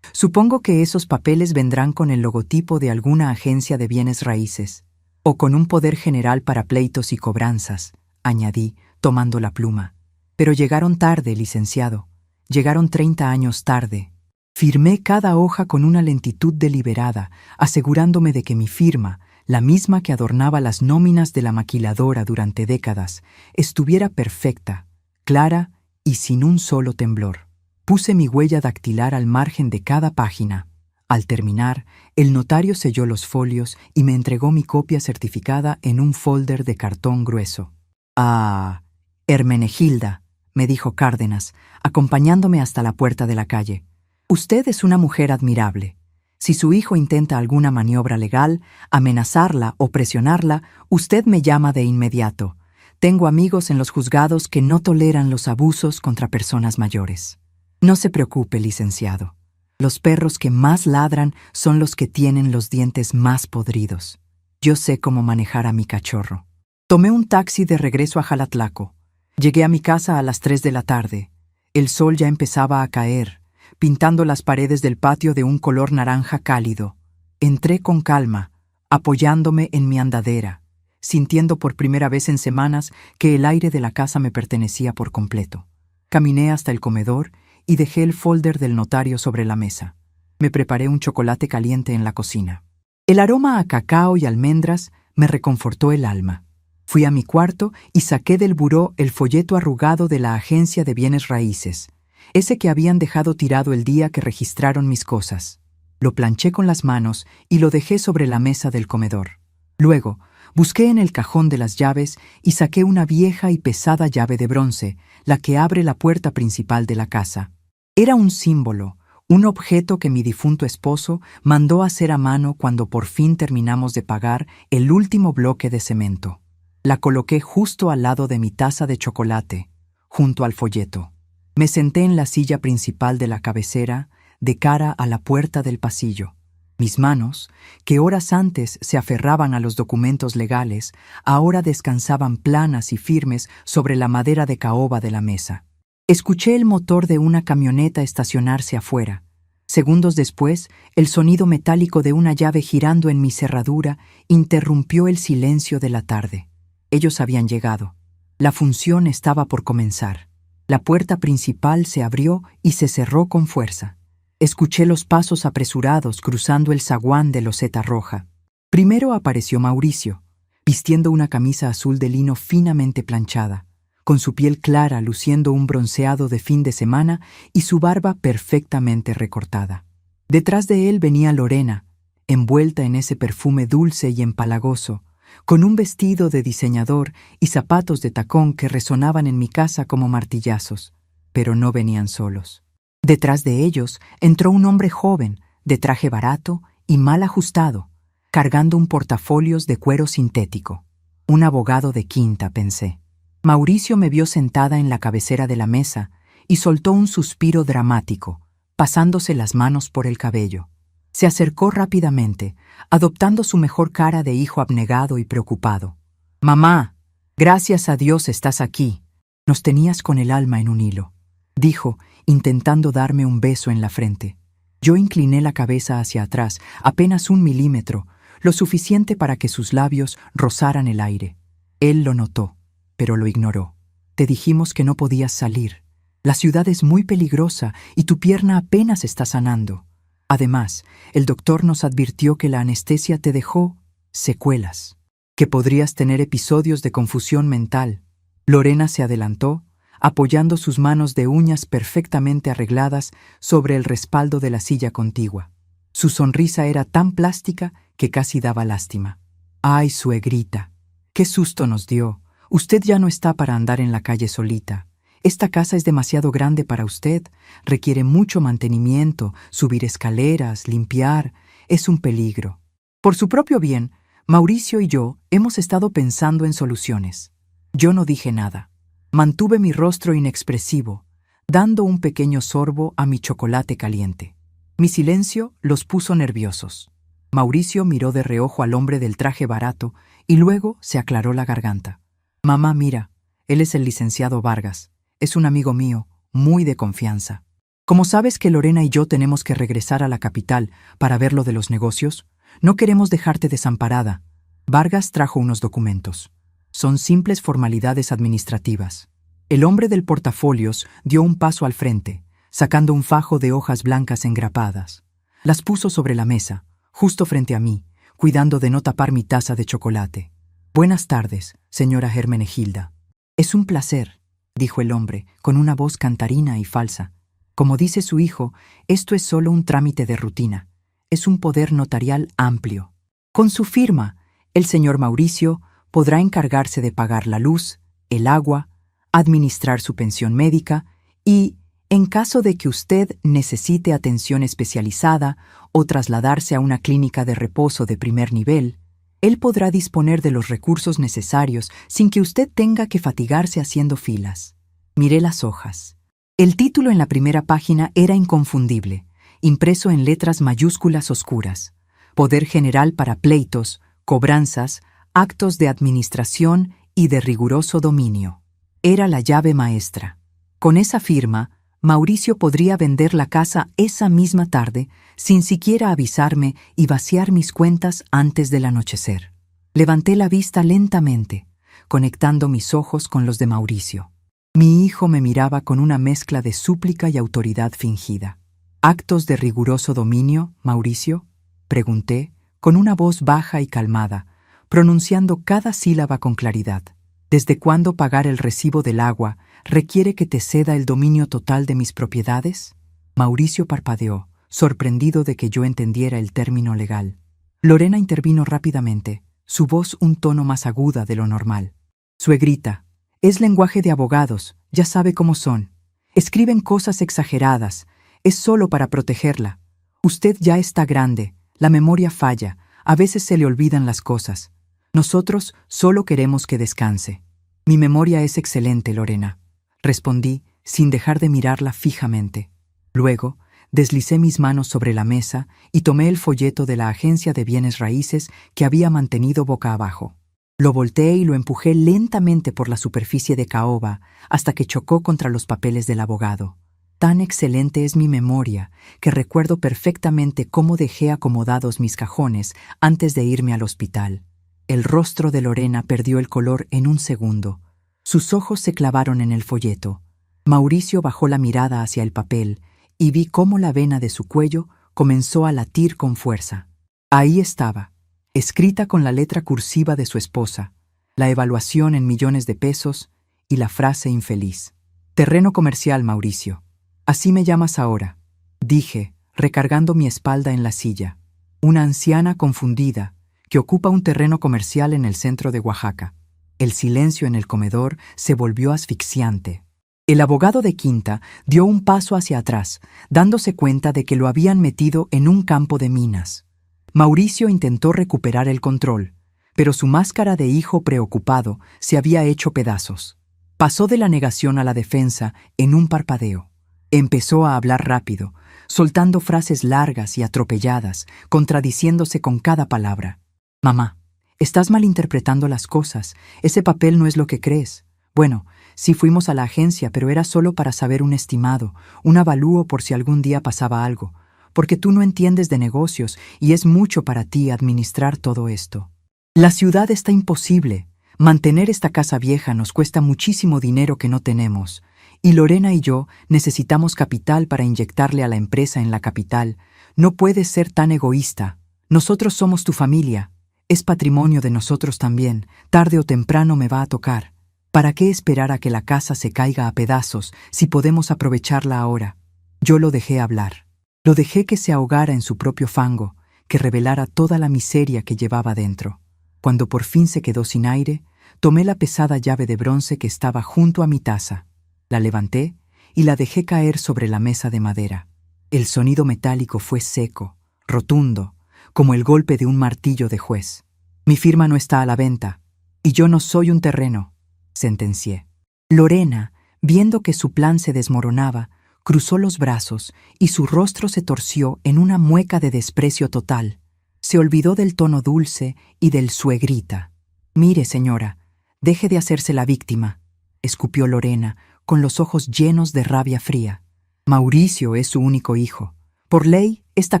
«Supongo que esos papeles vendrán con el logotipo de alguna agencia de bienes raíces, o con un poder general para pleitos y cobranzas», añadí, tomando la pluma. «Pero llegaron tarde, licenciado. Llegaron 30 años tarde». Firmé cada hoja con una lentitud deliberada, asegurándome de que mi firma, la misma que adornaba las nóminas de la maquiladora durante décadas, estuviera perfecta, clara y sin un solo temblor. Puse mi huella dactilar al margen de cada página. Al terminar, el notario selló los folios y me entregó mi copia certificada en un folder de cartón grueso. «Ah, Hermenegilda», me dijo Cárdenas, acompañándome hasta la puerta de la calle. «Usted es una mujer admirable. Si su hijo intenta alguna maniobra legal, amenazarla o presionarla, usted me llama de inmediato. Tengo amigos en los juzgados que no toleran los abusos contra personas mayores. No se preocupe, licenciado. Los perros que más ladran son los que tienen los dientes más podridos. Yo sé cómo manejar a mi cachorro». Tomé un taxi de regreso a Jalatlaco. Llegué a mi casa a las 3 de la tarde. El sol ya empezaba a caer, pintando las paredes del patio de un color naranja cálido. Entré con calma, apoyándome en mi andadera, sintiendo por primera vez en semanas que el aire de la casa me pertenecía por completo. Caminé hasta el comedor y dejé el folder del notario sobre la mesa. Me preparé un chocolate caliente en la cocina. El aroma a cacao y almendras me reconfortó el alma. Fui a mi cuarto y saqué del buró el folleto arrugado de la agencia de bienes raíces, ese que habían dejado tirado el día que registraron mis cosas. Lo planché con las manos y lo dejé sobre la mesa del comedor. Luego, busqué en el cajón de las llaves y saqué una vieja y pesada llave de bronce, la que abre la puerta principal de la casa. Era un símbolo, un objeto que mi difunto esposo mandó hacer a mano cuando por fin terminamos de pagar el último bloque de cemento. La coloqué justo al lado de mi taza de chocolate, junto al folleto. Me senté en la silla principal de la cabecera, de cara a la puerta del pasillo. Mis manos, que horas antes se aferraban a los documentos legales, ahora descansaban planas y firmes sobre la madera de caoba de la mesa. Escuché el motor de una camioneta estacionarse afuera. Segundos después, el sonido metálico de una llave girando en mi cerradura interrumpió el silencio de la tarde. Ellos habían llegado. La función estaba por comenzar. La puerta principal se abrió y se cerró con fuerza. Escuché los pasos apresurados cruzando el zaguán de loseta roja. Primero apareció Mauricio, vistiendo una camisa azul de lino finamente planchada, con su piel clara luciendo un bronceado de fin de semana y su barba perfectamente recortada. Detrás de él venía Lorena, envuelta en ese perfume dulce y empalagoso, con un vestido de diseñador y zapatos de tacón que resonaban en mi casa como martillazos, pero no venían solos. Detrás de ellos entró un hombre joven, de traje barato y mal ajustado, cargando un portafolios de cuero sintético. Un abogado de quinta, pensé. Mauricio me vio sentada en la cabecera de la mesa y soltó un suspiro dramático, pasándose las manos por el cabello. Se acercó rápidamente, adoptando su mejor cara de hijo abnegado y preocupado. «Mamá, gracias a Dios estás aquí. Nos tenías con el alma en un hilo», dijo, intentando darme un beso en la frente. Yo incliné la cabeza hacia atrás, apenas 1 milímetro, lo suficiente para que sus labios rozaran el aire. Él lo notó, pero lo ignoró. «Te dijimos que no podías salir. La ciudad es muy peligrosa y tu pierna apenas está sanando. Además, el doctor nos advirtió que la anestesia te dejó secuelas, que podrías tener episodios de confusión mental». Lorena se adelantó, apoyando sus manos de uñas perfectamente arregladas sobre el respaldo de la silla contigua. Su sonrisa era tan plástica que casi daba lástima. «Ay, suegrita, qué susto nos dio. Usted ya no está para andar en la calle solita. Esta casa es demasiado grande para usted, requiere mucho mantenimiento, subir escaleras, limpiar, es un peligro». Por su propio bien, Mauricio y yo hemos estado pensando en soluciones. Yo no dije nada. Mantuve mi rostro inexpresivo, dando un pequeño sorbo a mi chocolate caliente. Mi silencio los puso nerviosos. Mauricio miró de reojo al hombre del traje barato y luego se aclaró la garganta. «Mamá, mira, él es el licenciado Vargas. Es un amigo mío, muy de confianza. Como sabes que Lorena y yo tenemos que regresar a la capital para ver lo de los negocios, no queremos dejarte desamparada». Vargas trajo unos documentos. Son simples formalidades administrativas. El hombre del portafolios dio un paso al frente, sacando un fajo de hojas blancas engrapadas. Las puso sobre la mesa, justo frente a mí, cuidando de no tapar mi taza de chocolate. «Buenas tardes, señora Hermenegilda». «Es un placer», dijo el hombre, con una voz cantarina y falsa. «Como dice su hijo, esto es solo un trámite de rutina. Es un poder notarial amplio. Con su firma, el señor Mauricio podrá encargarse de pagar la luz, el agua, administrar su pensión médica y, en caso de que usted necesite atención especializada o trasladarse a una clínica de reposo de primer nivel, él podrá disponer de los recursos necesarios sin que usted tenga que fatigarse haciendo filas». Miré las hojas. El título en la primera página era inconfundible, impreso en letras mayúsculas oscuras. Poder general para pleitos, cobranzas, actos de administración y de riguroso dominio. Era la llave maestra. Con esa firma, Mauricio podría vender la casa esa misma tarde sin siquiera avisarme y vaciar mis cuentas antes del anochecer. Levanté la vista lentamente, conectando mis ojos con los de Mauricio. Mi hijo me miraba con una mezcla de súplica y autoridad fingida. «¿Actos de riguroso dominio, Mauricio?», pregunté, con una voz baja y calmada, pronunciando cada sílaba con claridad. «¿Desde cuándo pagar el recibo del agua requiere que te ceda el dominio total de mis propiedades?». Mauricio parpadeó, sorprendido de que yo entendiera el término legal. Lorena intervino rápidamente, su voz un tono más aguda de lo normal. «Suegrita, es lenguaje de abogados, ya sabe cómo son. Escriben cosas exageradas, es solo para protegerla. Usted ya está grande, la memoria falla, a veces se le olvidan las cosas. Nosotros solo queremos que descanse». «Mi memoria es excelente, Lorena», respondí, sin dejar de mirarla fijamente. Luego, deslicé mis manos sobre la mesa y tomé el folleto de la agencia de bienes raíces que había mantenido boca abajo. Lo volteé y lo empujé lentamente por la superficie de caoba hasta que chocó contra los papeles del abogado. Tan excelente es mi memoria que recuerdo perfectamente cómo dejé acomodados mis cajones antes de irme al hospital. El rostro de Lorena perdió el color en un segundo. Sus ojos se clavaron en el folleto. Mauricio bajó la mirada hacia el papel y vi cómo la vena de su cuello comenzó a latir con fuerza. Ahí estaba, escrita con la letra cursiva de su esposa, la evaluación en millones de pesos y la frase infeliz. «Terreno comercial, Mauricio. Así me llamas ahora», dije, recargando mi espalda en la silla. «Una anciana confundida que ocupa un terreno comercial en el centro de Oaxaca». El silencio en el comedor se volvió asfixiante. El abogado de Quinta dio un paso hacia atrás, dándose cuenta de que lo habían metido en un campo de minas. Mauricio intentó recuperar el control, pero su máscara de hijo preocupado se había hecho pedazos. Pasó de la negación a la defensa en un parpadeo. Empezó a hablar rápido, soltando frases largas y atropelladas, contradiciéndose con cada palabra. Mamá, estás malinterpretando las cosas. Ese papel no es lo que crees. Bueno, sí fuimos a la agencia, pero era solo para saber un estimado, un avalúo por si algún día pasaba algo, porque tú no entiendes de negocios y es mucho para ti administrar todo esto. La ciudad está imposible. Mantener esta casa vieja nos cuesta muchísimo dinero que no tenemos, y Lorena y yo necesitamos capital para inyectarle a la empresa en la capital. No puedes ser tan egoísta. Nosotros somos tu familia. Es patrimonio de nosotros también. Tarde o temprano me va a tocar. ¿Para qué esperar a que la casa se caiga a pedazos si podemos aprovecharla ahora? Yo lo dejé hablar. Lo dejé que se ahogara en su propio fango, que revelara toda la miseria que llevaba dentro. Cuando por fin se quedó sin aire, tomé la pesada llave de bronce que estaba junto a mi taza. La levanté y la dejé caer sobre la mesa de madera. El sonido metálico fue seco, rotundo, como el golpe de un martillo de juez. Mi firma no está a la venta, y yo no soy un terreno, sentencié. Lorena, viendo que su plan se desmoronaba, cruzó los brazos y su rostro se torció en una mueca de desprecio total. Se olvidó del tono dulce y del suegrita. Mire, señora, deje de hacerse la víctima, escupió Lorena, con los ojos llenos de rabia fría. Mauricio es su único hijo. Por ley, esta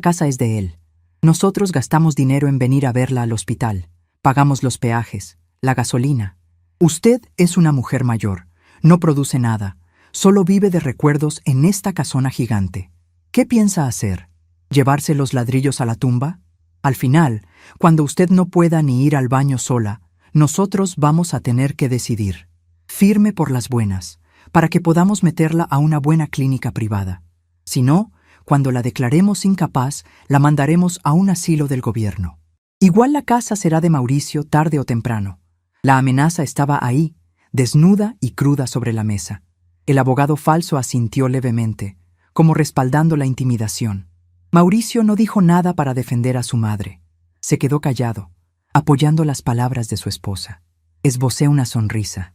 casa es de él. Nosotros gastamos dinero en venir a verla al hospital. Pagamos los peajes, la gasolina. Usted es una mujer mayor, no produce nada, solo vive de recuerdos en esta casona gigante. ¿Qué piensa hacer? ¿Llevarse los ladrillos a la tumba? Al final, cuando usted no pueda ni ir al baño sola, nosotros vamos a tener que decidir. Firme por las buenas, para que podamos meterla a una buena clínica privada. Si no, cuando la declaremos incapaz, la mandaremos a un asilo del gobierno. Igual la casa será de Mauricio tarde o temprano. La amenaza estaba ahí, desnuda y cruda sobre la mesa. El abogado falso asintió levemente, como respaldando la intimidación. Mauricio no dijo nada para defender a su madre. Se quedó callado, apoyando las palabras de su esposa. Esbocé una sonrisa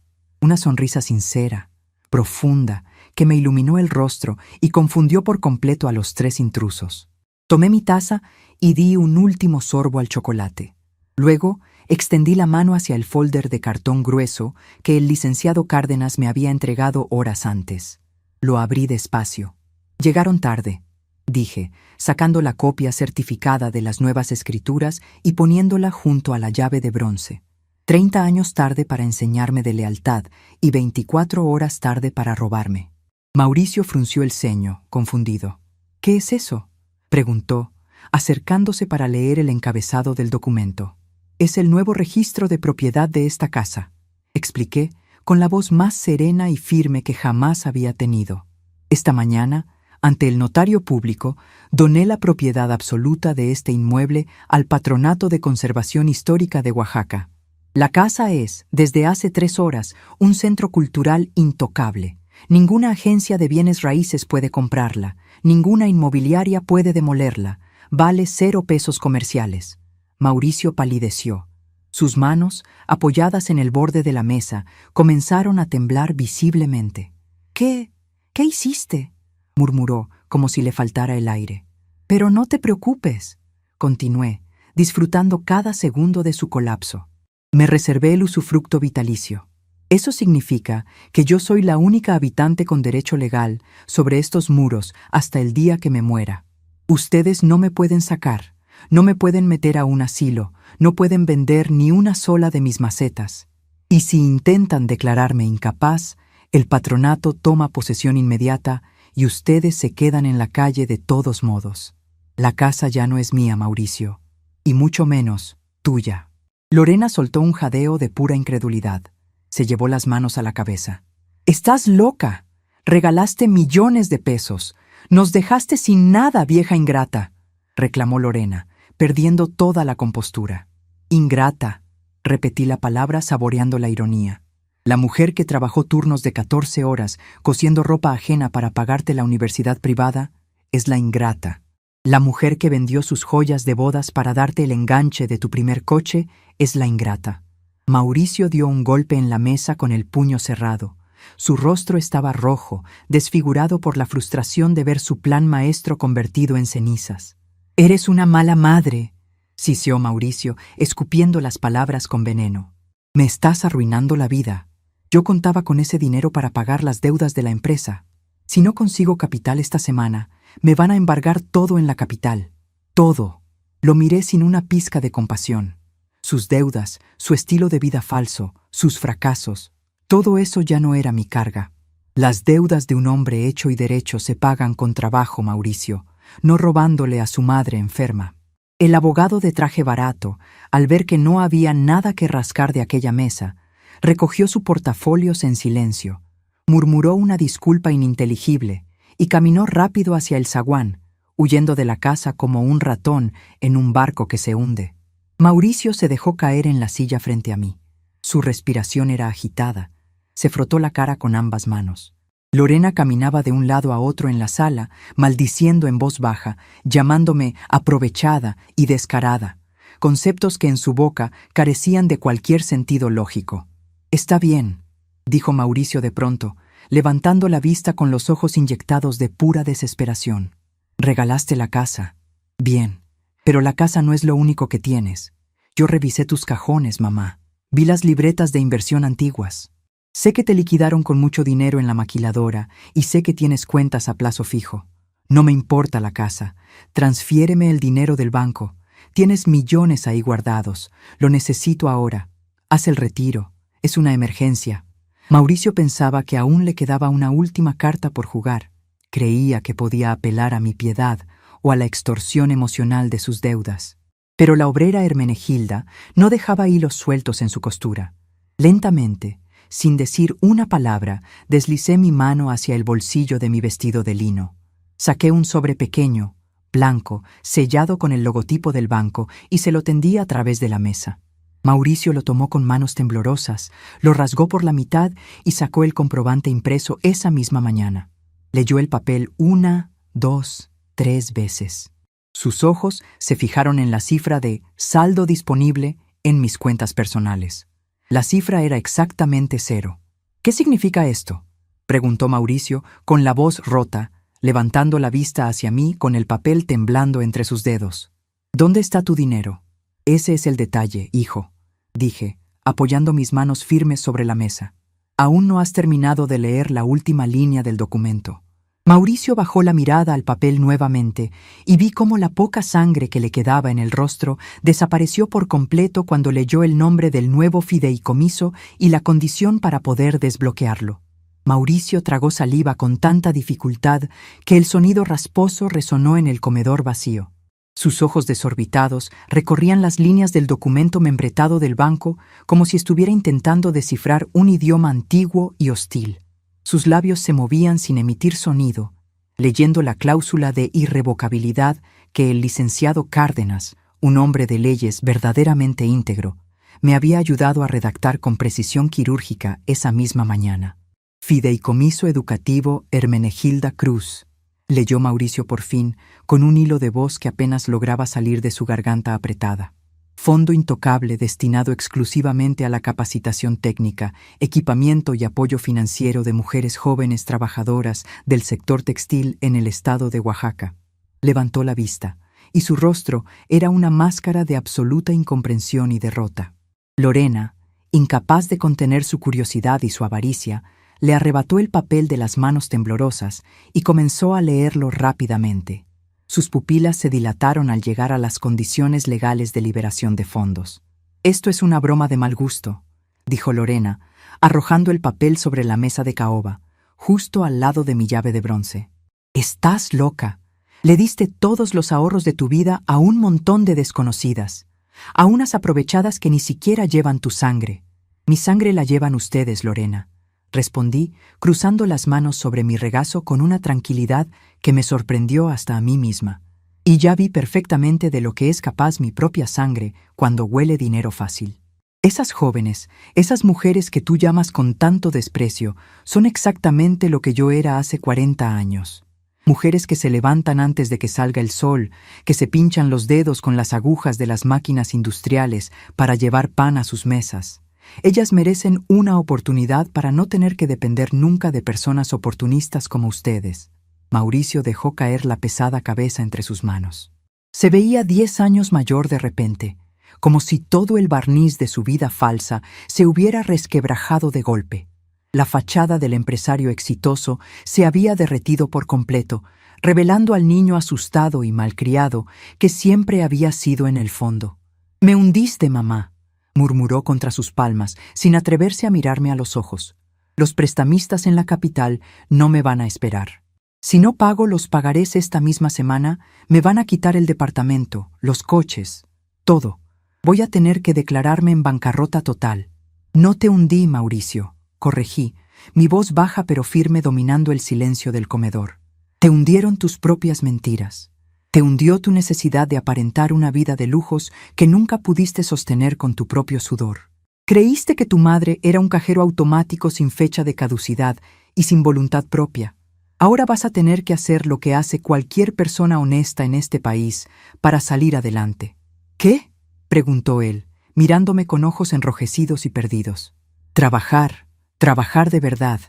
sincera, profunda, que me iluminó el rostro y confundió por completo a los tres intrusos. Tomé mi taza y di un último sorbo al chocolate. Luego, extendí la mano hacia el folder de cartón grueso que el licenciado Cárdenas me había entregado horas antes. Lo abrí despacio. Llegaron tarde, dije, sacando la copia certificada de las nuevas escrituras y poniéndola junto a la llave de bronce. 30 años tarde para enseñarme de lealtad y 24 horas tarde para robarme. Mauricio frunció el ceño, confundido. ¿Qué es eso?, preguntó, acercándose para leer el encabezado del documento. Es el nuevo registro de propiedad de esta casa, expliqué, con la voz más serena y firme que jamás había tenido. Esta mañana, ante el notario público, doné la propiedad absoluta de este inmueble al Patronato de Conservación Histórica de Oaxaca. La casa es, desde hace 3 horas, un centro cultural intocable. Ninguna agencia de bienes raíces puede comprarla, ninguna inmobiliaria puede demolerla, vale 0 pesos comerciales. Mauricio palideció. Sus manos, apoyadas en el borde de la mesa, comenzaron a temblar visiblemente. ¿Qué hiciste?, murmuró, como si le faltara el aire. Pero no te preocupes, continué, disfrutando cada segundo de su colapso. Me reservé el usufructo vitalicio. Eso significa que yo soy la única habitante con derecho legal sobre estos muros hasta el día que me muera. Ustedes no me pueden sacar, no me pueden meter a un asilo, no pueden vender ni una sola de mis macetas. Y si intentan declararme incapaz, el patronato toma posesión inmediata y ustedes se quedan en la calle de todos modos. La casa ya no es mía, Mauricio, y mucho menos tuya. Lorena soltó un jadeo de pura incredulidad. Se llevó las manos a la cabeza. «¡Estás loca! Regalaste millones de pesos. Nos dejaste sin nada, vieja ingrata», reclamó Lorena, perdiendo toda la compostura. «Ingrata», repetí la palabra saboreando la ironía. «La mujer que trabajó turnos de 14 horas cosiendo ropa ajena para pagarte la universidad privada es la ingrata. La mujer que vendió sus joyas de bodas para darte el enganche de tu primer coche es la ingrata». Mauricio dio un golpe en la mesa con el puño cerrado, Su rostro estaba rojo, desfigurado por la frustración de ver su plan maestro convertido en cenizas. «Eres una mala madre», siseó Mauricio, escupiendo las palabras con veneno. «Me estás arruinando la vida. Yo contaba con ese dinero para pagar las deudas de la empresa. Si no consigo capital esta semana, me van a embargar todo en la capital. Todo». Lo miré sin una pizca de compasión. Sus deudas, su estilo de vida falso, sus fracasos, todo eso ya no era mi carga. Las deudas de un hombre hecho y derecho se pagan con trabajo, Mauricio, no robándole a su madre enferma. El abogado de traje barato, al ver que no había nada que rascar de aquella mesa, recogió su portafolios en silencio, murmuró una disculpa ininteligible y caminó rápido hacia el zaguán, huyendo de la casa como un ratón en un barco que se hunde. Mauricio se dejó caer en la silla frente a mí. Su respiración era agitada. Se frotó la cara con ambas manos. Lorena caminaba de un lado a otro en la sala, maldiciendo en voz baja, llamándome aprovechada y descarada, conceptos que en su boca carecían de cualquier sentido lógico. «Está bien», dijo Mauricio de pronto, levantando la vista con los ojos inyectados de pura desesperación. «Regalaste la casa. Bien, pero la casa no es lo único que tienes. Yo revisé tus cajones, mamá. Vi las libretas de inversión antiguas. Sé que te liquidaron con mucho dinero en la maquiladora y sé que tienes cuentas a plazo fijo. No me importa la casa. Transfiéreme el dinero del banco. Tienes millones ahí guardados. Lo necesito ahora. Haz el retiro. Es una emergencia». Mauricio pensaba que aún le quedaba una última carta por jugar. Creía que podía apelar a mi piedad o a la extorsión emocional de sus deudas. Pero la obrera Hermenegilda no dejaba hilos sueltos en su costura. Lentamente, sin decir una palabra, deslicé mi mano hacia el bolsillo de mi vestido de lino. Saqué un sobre pequeño, blanco, sellado con el logotipo del banco y se lo tendí a través de la mesa. Mauricio lo tomó con manos temblorosas, lo rasgó por la mitad y sacó el comprobante impreso esa misma mañana. Leyó el papel 1, 2, 3 veces. Sus ojos se fijaron en la cifra de saldo disponible en mis cuentas personales. La cifra era exactamente 0. «¿Qué significa esto?», preguntó Mauricio con la voz rota, levantando la vista hacia mí con el papel temblando entre sus dedos. «¿Dónde está tu dinero?». «Ese es el detalle, hijo», dije, apoyando mis manos firmes sobre la mesa. «Aún no has terminado de leer la última línea del documento». Mauricio bajó la mirada al papel nuevamente y vi cómo la poca sangre que le quedaba en el rostro desapareció por completo cuando leyó el nombre del nuevo fideicomiso y la condición para poder desbloquearlo. Mauricio tragó saliva con tanta dificultad que el sonido rasposo resonó en el comedor vacío. Sus ojos desorbitados recorrían las líneas del documento membretado del banco como si estuviera intentando descifrar un idioma antiguo y hostil. Sus labios se movían sin emitir sonido, leyendo la cláusula de irrevocabilidad que el licenciado Cárdenas, un hombre de leyes verdaderamente íntegro, me había ayudado a redactar con precisión quirúrgica esa misma mañana. «Fideicomiso educativo Hermenegilda Cruz», leyó Mauricio por fin, con un hilo de voz que apenas lograba salir de su garganta apretada. «Fondo intocable destinado exclusivamente a la capacitación técnica, equipamiento y apoyo financiero de mujeres jóvenes trabajadoras del sector textil en el estado de Oaxaca». Levantó la vista, y su rostro era una máscara de absoluta incomprensión y derrota. Lorena, incapaz de contener su curiosidad y su avaricia, le arrebató el papel de las manos temblorosas y comenzó a leerlo rápidamente. Sus pupilas se dilataron al llegar a las condiciones legales de liberación de fondos. «Esto es una broma de mal gusto», dijo Lorena, arrojando el papel sobre la mesa de caoba, justo al lado de mi llave de bronce. «Estás loca. Le diste todos los ahorros de tu vida a un montón de desconocidas, a unas aprovechadas que ni siquiera llevan tu sangre. Mi sangre la llevan ustedes, Lorena», respondí, cruzando las manos sobre mi regazo con una tranquilidad que me sorprendió hasta a mí misma. Y ya vi perfectamente de lo que es capaz mi propia sangre cuando huele dinero fácil. Esas jóvenes, esas mujeres que tú llamas con tanto desprecio, son exactamente lo que yo era hace 40 años. Mujeres que se levantan antes de que salga el sol, que se pinchan los dedos con las agujas de las máquinas industriales para llevar pan a sus mesas, Ellas merecen una oportunidad para no tener que depender nunca de personas oportunistas como ustedes. Mauricio dejó caer la pesada cabeza entre sus manos. Se veía 10 años mayor de repente, como si todo el barniz de su vida falsa se hubiera resquebrajado de golpe. La fachada del empresario exitoso se había derretido por completo, revelando al niño asustado y malcriado que siempre había sido en el fondo. «Me hundiste, mamá», murmuró contra sus palmas, sin atreverse a mirarme a los ojos. «Los prestamistas en la capital no me van a esperar. Si no pago los pagarés esta misma semana, me van a quitar el departamento, los coches, todo. Voy a tener que declararme en bancarrota total». «No te hundí, Mauricio», corregí, mi voz baja pero firme dominando el silencio del comedor. «Te hundieron tus propias mentiras. Te hundió tu necesidad de aparentar una vida de lujos que nunca pudiste sostener con tu propio sudor. Creíste que tu madre era un cajero automático sin fecha de caducidad y sin voluntad propia. Ahora vas a tener que hacer lo que hace cualquier persona honesta en este país para salir adelante». «¿Qué?», preguntó él, mirándome con ojos enrojecidos y perdidos. Trabajar de verdad,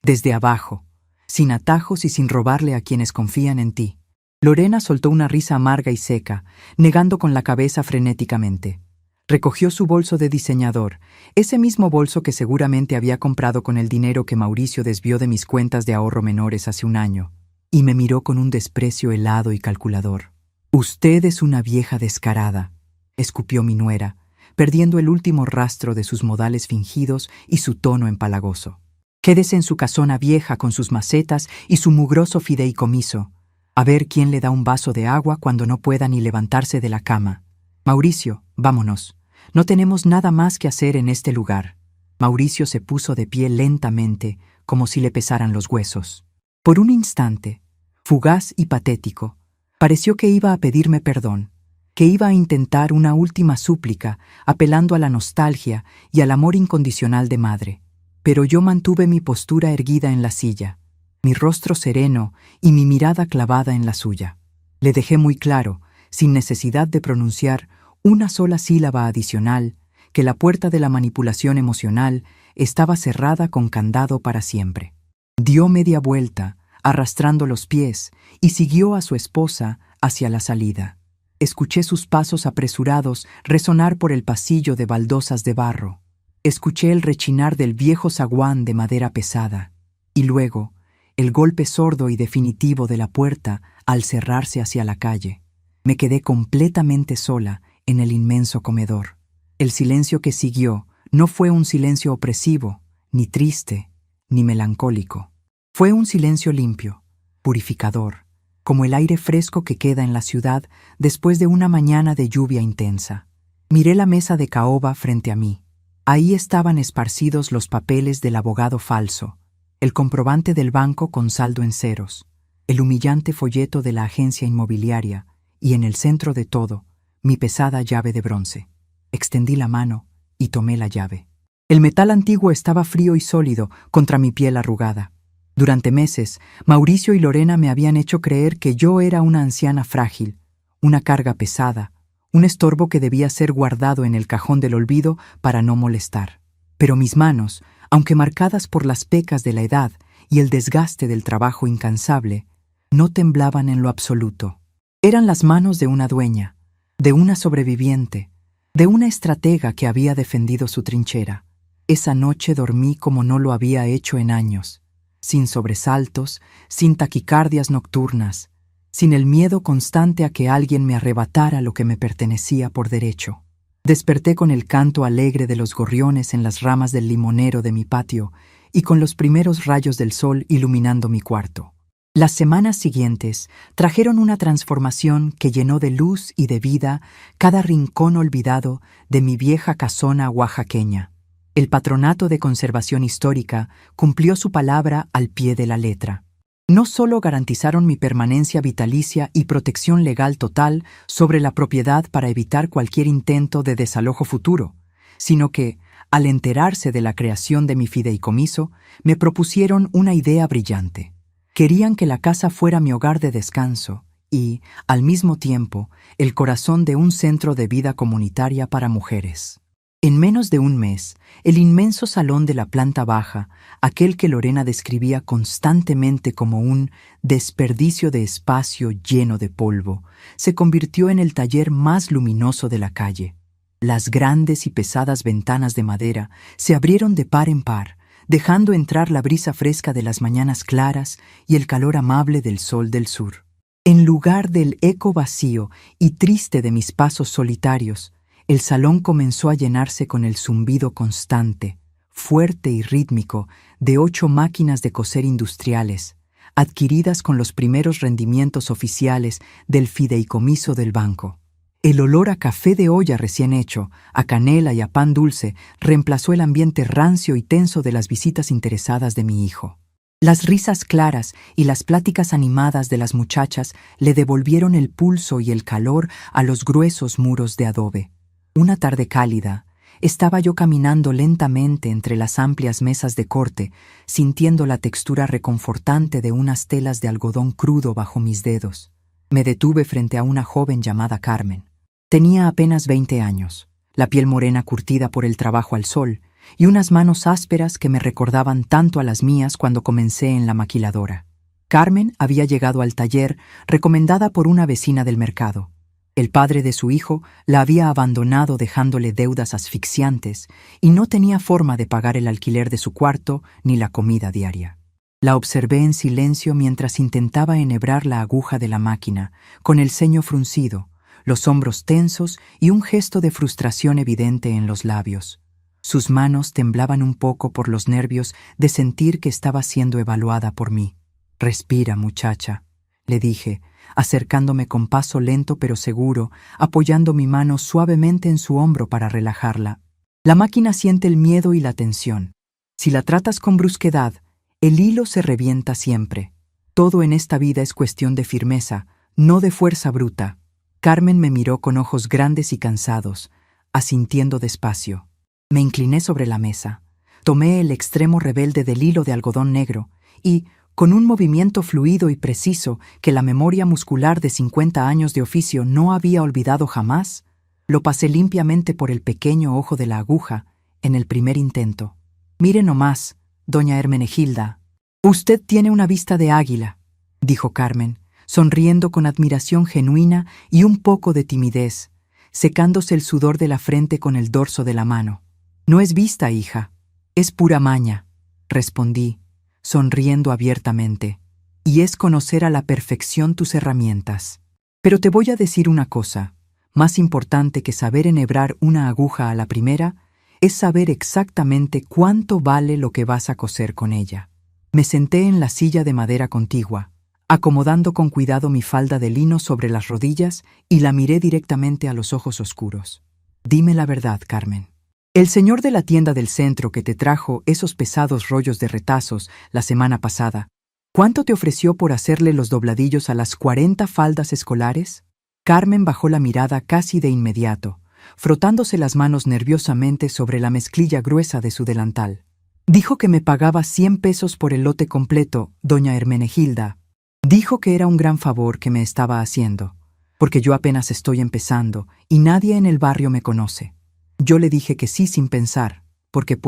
desde abajo, sin atajos y sin robarle a quienes confían en ti». Lorena soltó una risa amarga y seca, negando con la cabeza frenéticamente. Recogió su bolso de diseñador, ese mismo bolso que seguramente había comprado con el dinero que Mauricio desvió de mis cuentas de ahorro menores hace un año, y me miró con un desprecio helado y calculador. «Usted es una vieja descarada», escupió mi nuera, perdiendo el último rastro de sus modales fingidos y su tono empalagoso. «Quédese en su casona vieja con sus macetas y su mugroso fideicomiso. A ver quién le da un vaso de agua cuando no pueda ni levantarse de la cama. Mauricio, vámonos. No tenemos nada más que hacer en este lugar». Mauricio se puso de pie lentamente, como si le pesaran los huesos. Por un instante, fugaz y patético, pareció que iba a pedirme perdón, que iba a intentar una última súplica, apelando a la nostalgia y al amor incondicional de madre. Pero yo mantuve mi postura erguida en la silla, mi rostro sereno y mi mirada clavada en la suya. Le dejé muy claro, sin necesidad de pronunciar una sola sílaba adicional, que la puerta de la manipulación emocional estaba cerrada con candado para siempre. Dio media vuelta, arrastrando los pies, y siguió a su esposa hacia la salida. Escuché sus pasos apresurados resonar por el pasillo de baldosas de barro. Escuché el rechinar del viejo zaguán de madera pesada, y luego el golpe sordo y definitivo de la puerta al cerrarse hacia la calle. Me quedé completamente sola en el inmenso comedor. El silencio que siguió no fue un silencio opresivo, ni triste, ni melancólico. Fue un silencio limpio, purificador, como el aire fresco que queda en la ciudad después de una mañana de lluvia intensa. Miré la mesa de caoba frente a mí. Ahí estaban esparcidos los papeles del abogado falso, el comprobante del banco con saldo en ceros, el humillante folleto de la agencia inmobiliaria y en el centro de todo, mi pesada llave de bronce. Extendí la mano y tomé la llave. El metal antiguo estaba frío y sólido contra mi piel arrugada. Durante meses, Mauricio y Lorena me habían hecho creer que yo era una anciana frágil, una carga pesada, un estorbo que debía ser guardado en el cajón del olvido para no molestar. Pero mis manos, aunque marcadas por las pecas de la edad y el desgaste del trabajo incansable, no temblaban en lo absoluto. Eran las manos de una dueña, de una sobreviviente, de una estratega que había defendido su trinchera. Esa noche dormí como no lo había hecho en años, sin sobresaltos, sin taquicardias nocturnas, sin el miedo constante a que alguien me arrebatara lo que me pertenecía por derecho. Desperté con el canto alegre de los gorriones en las ramas del limonero de mi patio y con los primeros rayos del sol iluminando mi cuarto. Las semanas siguientes trajeron una transformación que llenó de luz y de vida cada rincón olvidado de mi vieja casona oaxaqueña. El Patronato de Conservación Histórica cumplió su palabra al pie de la letra. No solo garantizaron mi permanencia vitalicia y protección legal total sobre la propiedad para evitar cualquier intento de desalojo futuro, sino que, al enterarse de la creación de mi fideicomiso, me propusieron una idea brillante. Querían que la casa fuera mi hogar de descanso y, al mismo tiempo, el corazón de un centro de vida comunitaria para mujeres. En menos de un mes, el inmenso salón de la planta baja, aquel que Lorena describía constantemente como un desperdicio de espacio lleno de polvo, se convirtió en el taller más luminoso de la calle. Las grandes y pesadas ventanas de madera se abrieron de par en par, dejando entrar la brisa fresca de las mañanas claras y el calor amable del sol del sur. En lugar del eco vacío y triste de mis pasos solitarios, el salón comenzó a llenarse con el zumbido constante, fuerte y rítmico, de 8 máquinas de coser industriales, adquiridas con los primeros rendimientos oficiales del fideicomiso del banco. El olor a café de olla recién hecho, a canela y a pan dulce, reemplazó el ambiente rancio y tenso de las visitas interesadas de mi hijo. Las risas claras y las pláticas animadas de las muchachas le devolvieron el pulso y el calor a los gruesos muros de adobe. Una tarde cálida, estaba yo caminando lentamente entre las amplias mesas de corte, sintiendo la textura reconfortante de unas telas de algodón crudo bajo mis dedos. Me detuve frente a una joven llamada Carmen. Tenía apenas 20 años, la piel morena curtida por el trabajo al sol, y unas manos ásperas que me recordaban tanto a las mías cuando comencé en la maquiladora. Carmen había llegado al taller recomendada por una vecina del mercado. El padre de su hijo la había abandonado dejándole deudas asfixiantes y no tenía forma de pagar el alquiler de su cuarto ni la comida diaria. La observé en silencio mientras intentaba enhebrar la aguja de la máquina, con el ceño fruncido, los hombros tensos y un gesto de frustración evidente en los labios. Sus manos temblaban un poco por los nervios de sentir que estaba siendo evaluada por mí. «Respira, muchacha», le dije, acercándome con paso lento pero seguro, apoyando mi mano suavemente en su hombro para relajarla. La máquina siente el miedo y la tensión. Si la tratas con brusquedad, el hilo se revienta siempre. Todo en esta vida es cuestión de firmeza, no de fuerza bruta. Carmen me miró con ojos grandes y cansados, asintiendo despacio. Me incliné sobre la mesa, tomé el extremo rebelde del hilo de algodón negro y, con un movimiento fluido y preciso que la memoria muscular de 50 años de oficio no había olvidado jamás, lo pasé limpiamente por el pequeño ojo de la aguja en el primer intento. «Mire nomás, doña Hermenegilda, usted tiene una vista de águila», dijo Carmen, sonriendo con admiración genuina y un poco de timidez, secándose el sudor de la frente con el dorso de la mano. «No es vista, hija, es pura maña», respondí, sonriendo abiertamente, «y es conocer a la perfección tus herramientas. Pero te voy a decir una cosa, más importante que saber enhebrar una aguja a la primera, es saber exactamente cuánto vale lo que vas a coser con ella». Me senté en la silla de madera contigua, acomodando con cuidado mi falda de lino sobre las rodillas y la miré directamente a los ojos oscuros. «Dime la verdad, Carmen. El señor de la tienda del centro que te trajo esos pesados rollos de retazos la semana pasada, ¿cuánto te ofreció por hacerle los dobladillos a las 40 faldas escolares?» Carmen bajó la mirada casi de inmediato, frotándose las manos nerviosamente sobre la mezclilla gruesa de su delantal. «Dijo que me pagaba 100 pesos por el lote completo, doña Hermenegilda. Dijo que era un gran favor que me estaba haciendo, porque yo apenas estoy empezando y nadie en el barrio me conoce». Yo le dije que sí sin pensar, porque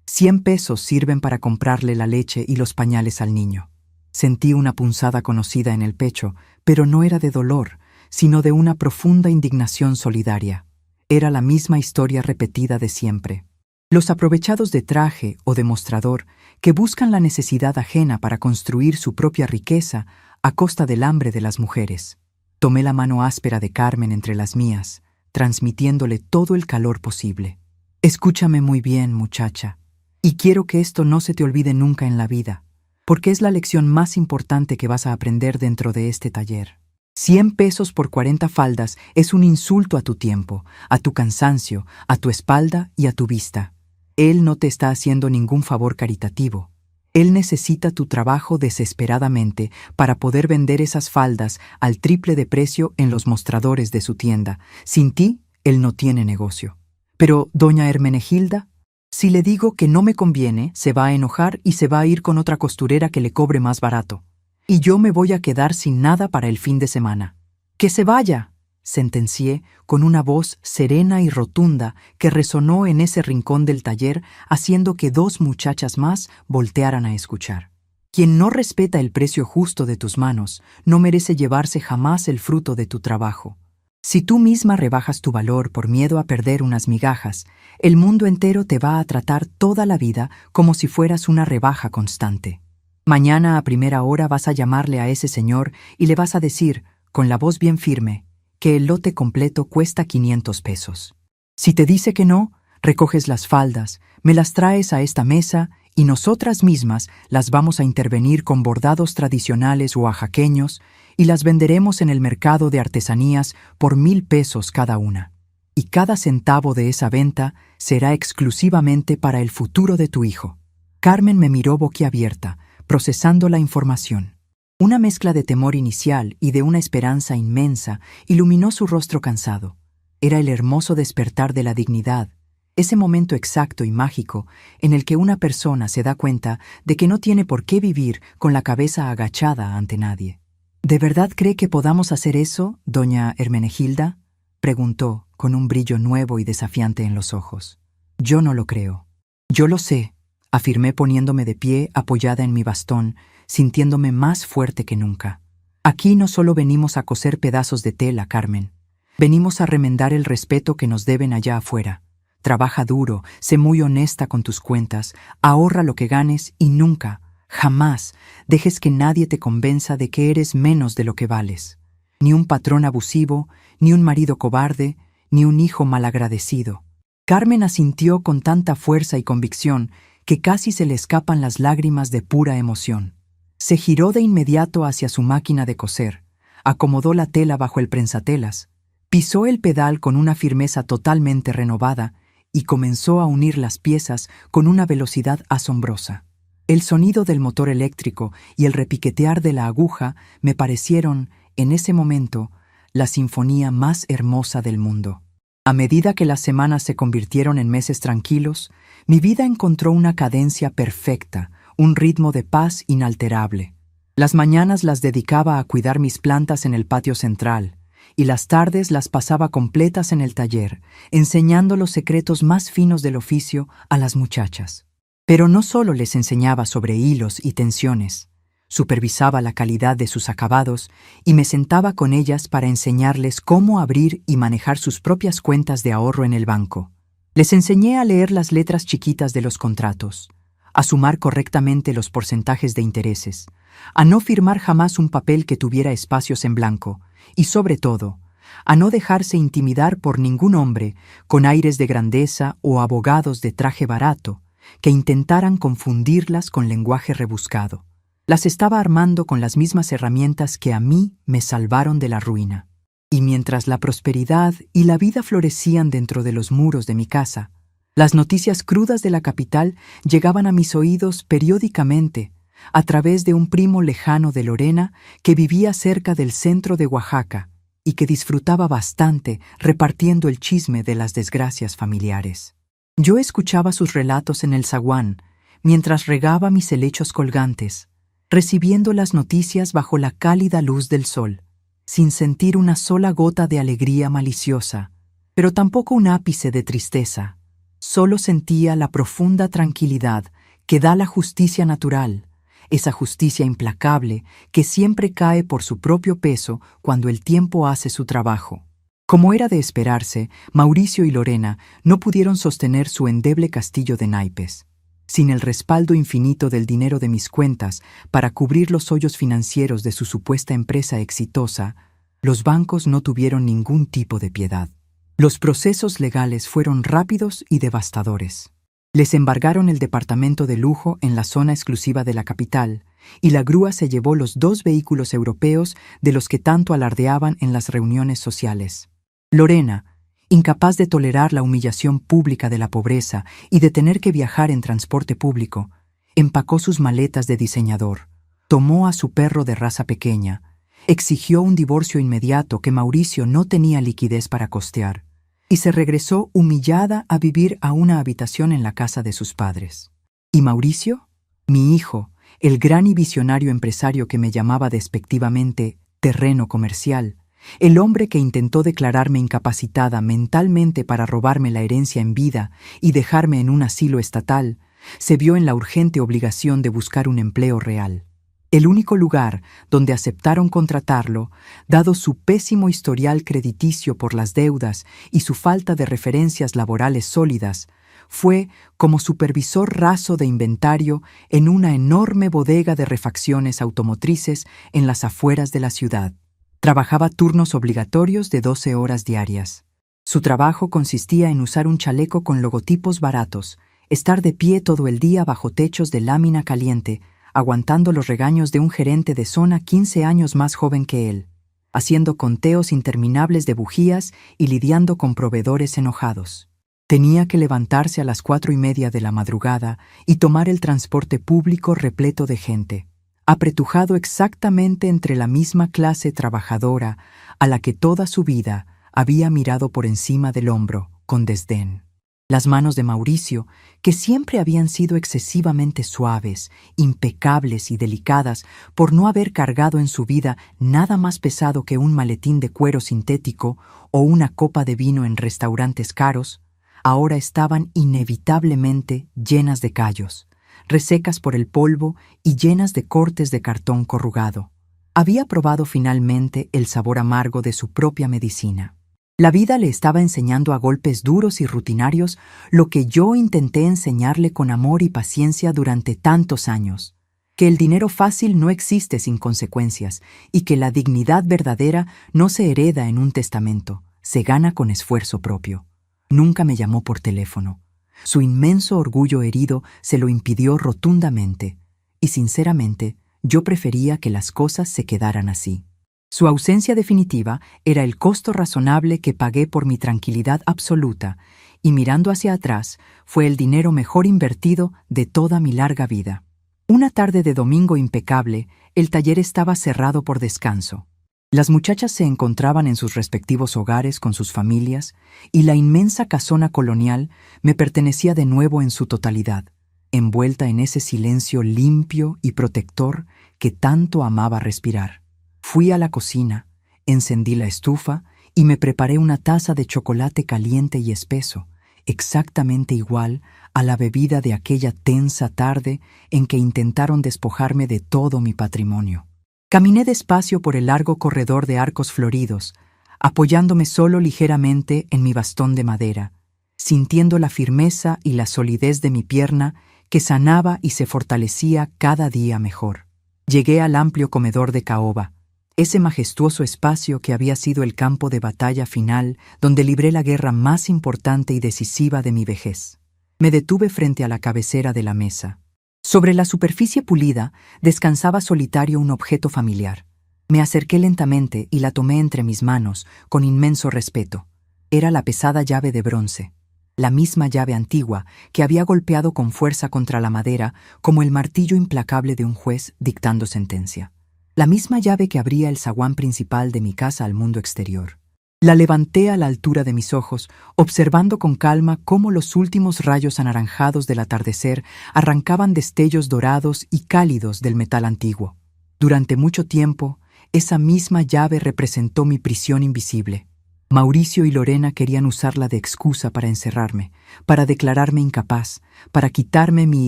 100 pesos sirven para comprarle la leche y los pañales al niño. Sentí una punzada conocida en el pecho, pero no era de dolor, sino de una profunda indignación solidaria. Era la misma historia repetida de siempre. Los aprovechados de traje o de mostrador que buscan la necesidad ajena para construir su propia riqueza a costa del hambre de las mujeres. Tomé la mano áspera de Carmen entre las mías, transmitiéndole todo el calor posible. «Escúchame muy bien, muchacha, y quiero que esto no se te olvide nunca en la vida, porque es la lección más importante que vas a aprender dentro de este taller. 100 pesos por 40 faldas es un insulto a tu tiempo, a tu cansancio, a tu espalda y a tu vista. Él no te está haciendo ningún favor caritativo. Él necesita tu trabajo desesperadamente para poder vender esas faldas al triple de precio en los mostradores de su tienda. Sin ti, él no tiene negocio. Pero, doña Hermenegilda, si le digo que no me conviene, se va a enojar y se va a ir con otra costurera que le cobre más barato. Y yo me voy a quedar sin nada para el fin de semana». «Que se vaya», sentencié con una voz serena y rotunda que resonó en ese rincón del taller, haciendo que 2 muchachas más voltearan a escuchar. Quien no respeta el precio justo de tus manos no merece llevarse jamás el fruto de tu trabajo. Si tú misma rebajas tu valor por miedo a perder unas migajas, el mundo entero te va a tratar toda la vida como si fueras una rebaja constante. Mañana a primera hora vas a llamarle a ese señor y le vas a decir, con la voz bien firme, que el lote completo cuesta 500 pesos. Si te dice que no, recoges las faldas, me las traes a esta mesa y nosotras mismas las vamos a intervenir con bordados tradicionales oaxaqueños y las venderemos en el mercado de artesanías por 1,000 pesos cada una. Y cada centavo de esa venta será exclusivamente para el futuro de tu hijo. Carmen me miró boquiabierta, procesando la información. Una mezcla de temor inicial y de una esperanza inmensa iluminó su rostro cansado. Era el hermoso despertar de la dignidad, ese momento exacto y mágico en el que una persona se da cuenta de que no tiene por qué vivir con la cabeza agachada ante nadie. ¿De verdad cree que podamos hacer eso, doña Hermenegilda?, preguntó, con un brillo nuevo y desafiante en los ojos. Yo no lo creo. Yo lo sé, afirmé poniéndome de pie apoyada en mi bastón, sintiéndome más fuerte que nunca. Aquí no solo venimos a coser pedazos de tela, Carmen. Venimos a remendar el respeto que nos deben allá afuera. Trabaja duro, sé muy honesta con tus cuentas, ahorra lo que ganes y nunca, jamás, dejes que nadie te convenza de que eres menos de lo que vales. Ni un patrón abusivo, ni un marido cobarde, ni un hijo malagradecido. Carmen asintió con tanta fuerza y convicción que casi se le escapan las lágrimas de pura emoción. Se giró de inmediato hacia su máquina de coser, acomodó la tela bajo el prensatelas, pisó el pedal con una firmeza totalmente renovada y comenzó a unir las piezas con una velocidad asombrosa. El sonido del motor eléctrico y el repiquetear de la aguja me parecieron, en ese momento, la sinfonía más hermosa del mundo. A medida que las semanas se convirtieron en meses tranquilos, mi vida encontró una cadencia perfecta, un ritmo de paz inalterable. Las mañanas las dedicaba a cuidar mis plantas en el patio central, y las tardes las pasaba completas en el taller, enseñando los secretos más finos del oficio a las muchachas. Pero no solo les enseñaba sobre hilos y tensiones, supervisaba la calidad de sus acabados y me sentaba con ellas para enseñarles cómo abrir y manejar sus propias cuentas de ahorro en el banco. Les enseñé a leer las letras chiquitas de los contratos, a sumar correctamente los porcentajes de intereses, a no firmar jamás un papel que tuviera espacios en blanco y, sobre todo, a no dejarse intimidar por ningún hombre con aires de grandeza o abogados de traje barato que intentaran confundirlas con lenguaje rebuscado. Las estaba armando con las mismas herramientas que a mí me salvaron de la ruina. Y mientras la prosperidad y la vida florecían dentro de los muros de mi casa, las noticias crudas de la capital llegaban a mis oídos periódicamente a través de un primo lejano de Lorena que vivía cerca del centro de Oaxaca y que disfrutaba bastante repartiendo el chisme de las desgracias familiares. Yo escuchaba sus relatos en el zaguán mientras regaba mis helechos colgantes, recibiendo las noticias bajo la cálida luz del sol, sin sentir una sola gota de alegría maliciosa, pero tampoco un ápice de tristeza. Solo sentía la profunda tranquilidad que da la justicia natural, esa justicia implacable que siempre cae por su propio peso cuando el tiempo hace su trabajo. Como era de esperarse, Mauricio y Lorena no pudieron sostener su endeble castillo de naipes. Sin el respaldo infinito del dinero de mis cuentas para cubrir los hoyos financieros de su supuesta empresa exitosa, los bancos no tuvieron ningún tipo de piedad. Los procesos legales fueron rápidos y devastadores. Les embargaron el departamento de lujo en la zona exclusiva de la capital, y la grúa se llevó los 2 vehículos europeos de los que tanto alardeaban en las reuniones sociales. Lorena, incapaz de tolerar la humillación pública de la pobreza y de tener que viajar en transporte público, empacó sus maletas de diseñador, tomó a su perro de raza pequeña, exigió un divorcio inmediato que Mauricio no tenía liquidez para costear, y se regresó humillada a vivir a una habitación en la casa de sus padres. ¿Y Mauricio? Mi hijo, el gran y visionario empresario que me llamaba despectivamente terreno comercial, El hombre que intentó declararme incapacitada mentalmente para robarme la herencia en vida y dejarme en un asilo estatal, se vio en la urgente obligación de buscar un empleo real. El único lugar donde aceptaron contratarlo, dado su pésimo historial crediticio por las deudas y su falta de referencias laborales sólidas, fue como supervisor raso de inventario en una enorme bodega de refacciones automotrices en las afueras de la ciudad. Trabajaba turnos obligatorios de 12 horas diarias. Su trabajo consistía en usar un chaleco con logotipos baratos, estar de pie todo el día bajo techos de lámina caliente, aguantando los regaños de un gerente de zona 15 años más joven que él, haciendo conteos interminables de bujías y lidiando con proveedores enojados. Tenía que levantarse a las 4:30 de la madrugada y tomar el transporte público repleto de gente, apretujado exactamente entre la misma clase trabajadora a la que toda su vida había mirado por encima del hombro, con desdén. Las manos de Mauricio, que siempre habían sido excesivamente suaves, impecables y delicadas por no haber cargado en su vida nada más pesado que un maletín de cuero sintético o una copa de vino en restaurantes caros, ahora estaban inevitablemente llenas de callos, resecas por el polvo y llenas de cortes de cartón corrugado. Había probado finalmente el sabor amargo de su propia medicina. La vida le estaba enseñando a golpes duros y rutinarios lo que yo intenté enseñarle con amor y paciencia durante tantos años: que el dinero fácil no existe sin consecuencias y que la dignidad verdadera no se hereda en un testamento, se gana con esfuerzo propio. Nunca me llamó por teléfono. Su inmenso orgullo herido se lo impidió rotundamente, y sinceramente yo prefería que las cosas se quedaran así. Su ausencia definitiva era el costo razonable que pagué por mi tranquilidad absoluta, y mirando hacia atrás, fue el dinero mejor invertido de toda mi larga vida. Una tarde de domingo impecable, el taller estaba cerrado por descanso. Las muchachas se encontraban en sus respectivos hogares con sus familias, y la inmensa casona colonial me pertenecía de nuevo en su totalidad, envuelta en ese silencio limpio y protector que tanto amaba respirar. Fui a la cocina, encendí la estufa y me preparé una taza de chocolate caliente y espeso, exactamente igual a la bebida de aquella tensa tarde en que intentaron despojarme de todo mi patrimonio. Caminé despacio por el largo corredor de arcos floridos, apoyándome solo ligeramente en mi bastón de madera, sintiendo la firmeza y la solidez de mi pierna que sanaba y se fortalecía cada día mejor. Llegué al amplio comedor de caoba, ese majestuoso espacio que había sido el campo de batalla final donde libré la guerra más importante y decisiva de mi vejez. Me detuve frente a la cabecera de la mesa. Sobre la superficie pulida descansaba solitario un objeto familiar. Me acerqué lentamente y la tomé entre mis manos, con inmenso respeto. Era la pesada llave de bronce, la misma llave antigua que había golpeado con fuerza contra la madera como el martillo implacable de un juez dictando sentencia. La misma llave que abría el zaguán principal de mi casa al mundo exterior. La levanté a la altura de mis ojos, observando con calma cómo los últimos rayos anaranjados del atardecer arrancaban destellos dorados y cálidos del metal antiguo. Durante mucho tiempo, esa misma llave representó mi prisión invisible. Mauricio y Lorena querían usarla de excusa para encerrarme, para declararme incapaz, para quitarme mi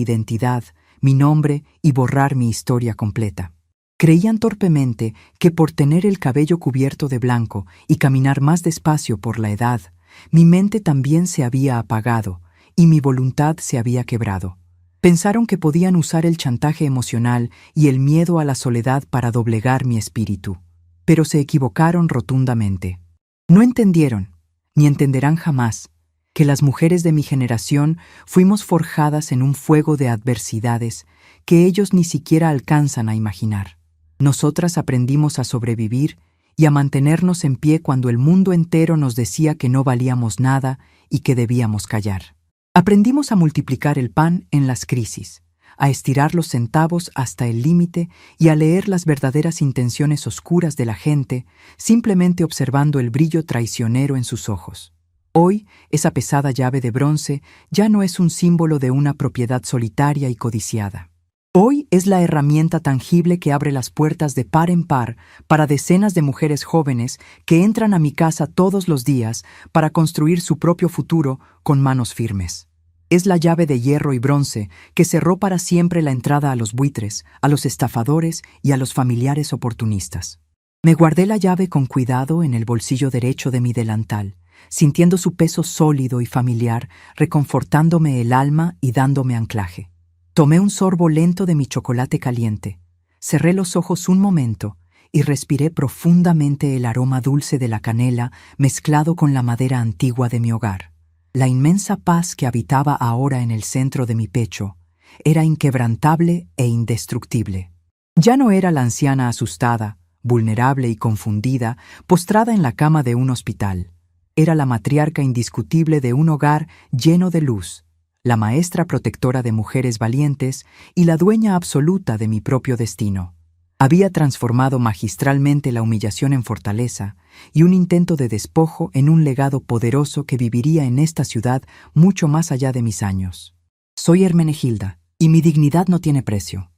identidad, mi nombre y borrar mi historia completa. Creían torpemente que por tener el cabello cubierto de blanco y caminar más despacio por la edad, mi mente también se había apagado y mi voluntad se había quebrado. Pensaron que podían usar el chantaje emocional y el miedo a la soledad para doblegar mi espíritu, pero se equivocaron rotundamente. No entendieron, ni entenderán jamás, que las mujeres de mi generación fuimos forjadas en un fuego de adversidades que ellos ni siquiera alcanzan a imaginar. Nosotras aprendimos a sobrevivir y a mantenernos en pie cuando el mundo entero nos decía que no valíamos nada y que debíamos callar. Aprendimos a multiplicar el pan en las crisis, a estirar los centavos hasta el límite y a leer las verdaderas intenciones oscuras de la gente, simplemente observando el brillo traicionero en sus ojos. Hoy, esa pesada llave de bronce ya no es un símbolo de una propiedad solitaria y codiciada. Hoy es la herramienta tangible que abre las puertas de par en par para decenas de mujeres jóvenes que entran a mi casa todos los días para construir su propio futuro con manos firmes. Es la llave de hierro y bronce que cerró para siempre la entrada a los buitres, a los estafadores y a los familiares oportunistas. Me guardé la llave con cuidado en el bolsillo derecho de mi delantal, sintiendo su peso sólido y familiar, reconfortándome el alma y dándome anclaje. Tomé un sorbo lento de mi chocolate caliente, cerré los ojos un momento y respiré profundamente el aroma dulce de la canela mezclado con la madera antigua de mi hogar. La inmensa paz que habitaba ahora en el centro de mi pecho era inquebrantable e indestructible. Ya no era la anciana asustada, vulnerable y confundida, postrada en la cama de un hospital. Era la matriarca indiscutible de un hogar lleno de luz, la maestra protectora de mujeres valientes y la dueña absoluta de mi propio destino. Había transformado magistralmente la humillación en fortaleza y un intento de despojo en un legado poderoso que viviría en esta ciudad mucho más allá de mis años. Soy Hermenegilda, y mi dignidad no tiene precio.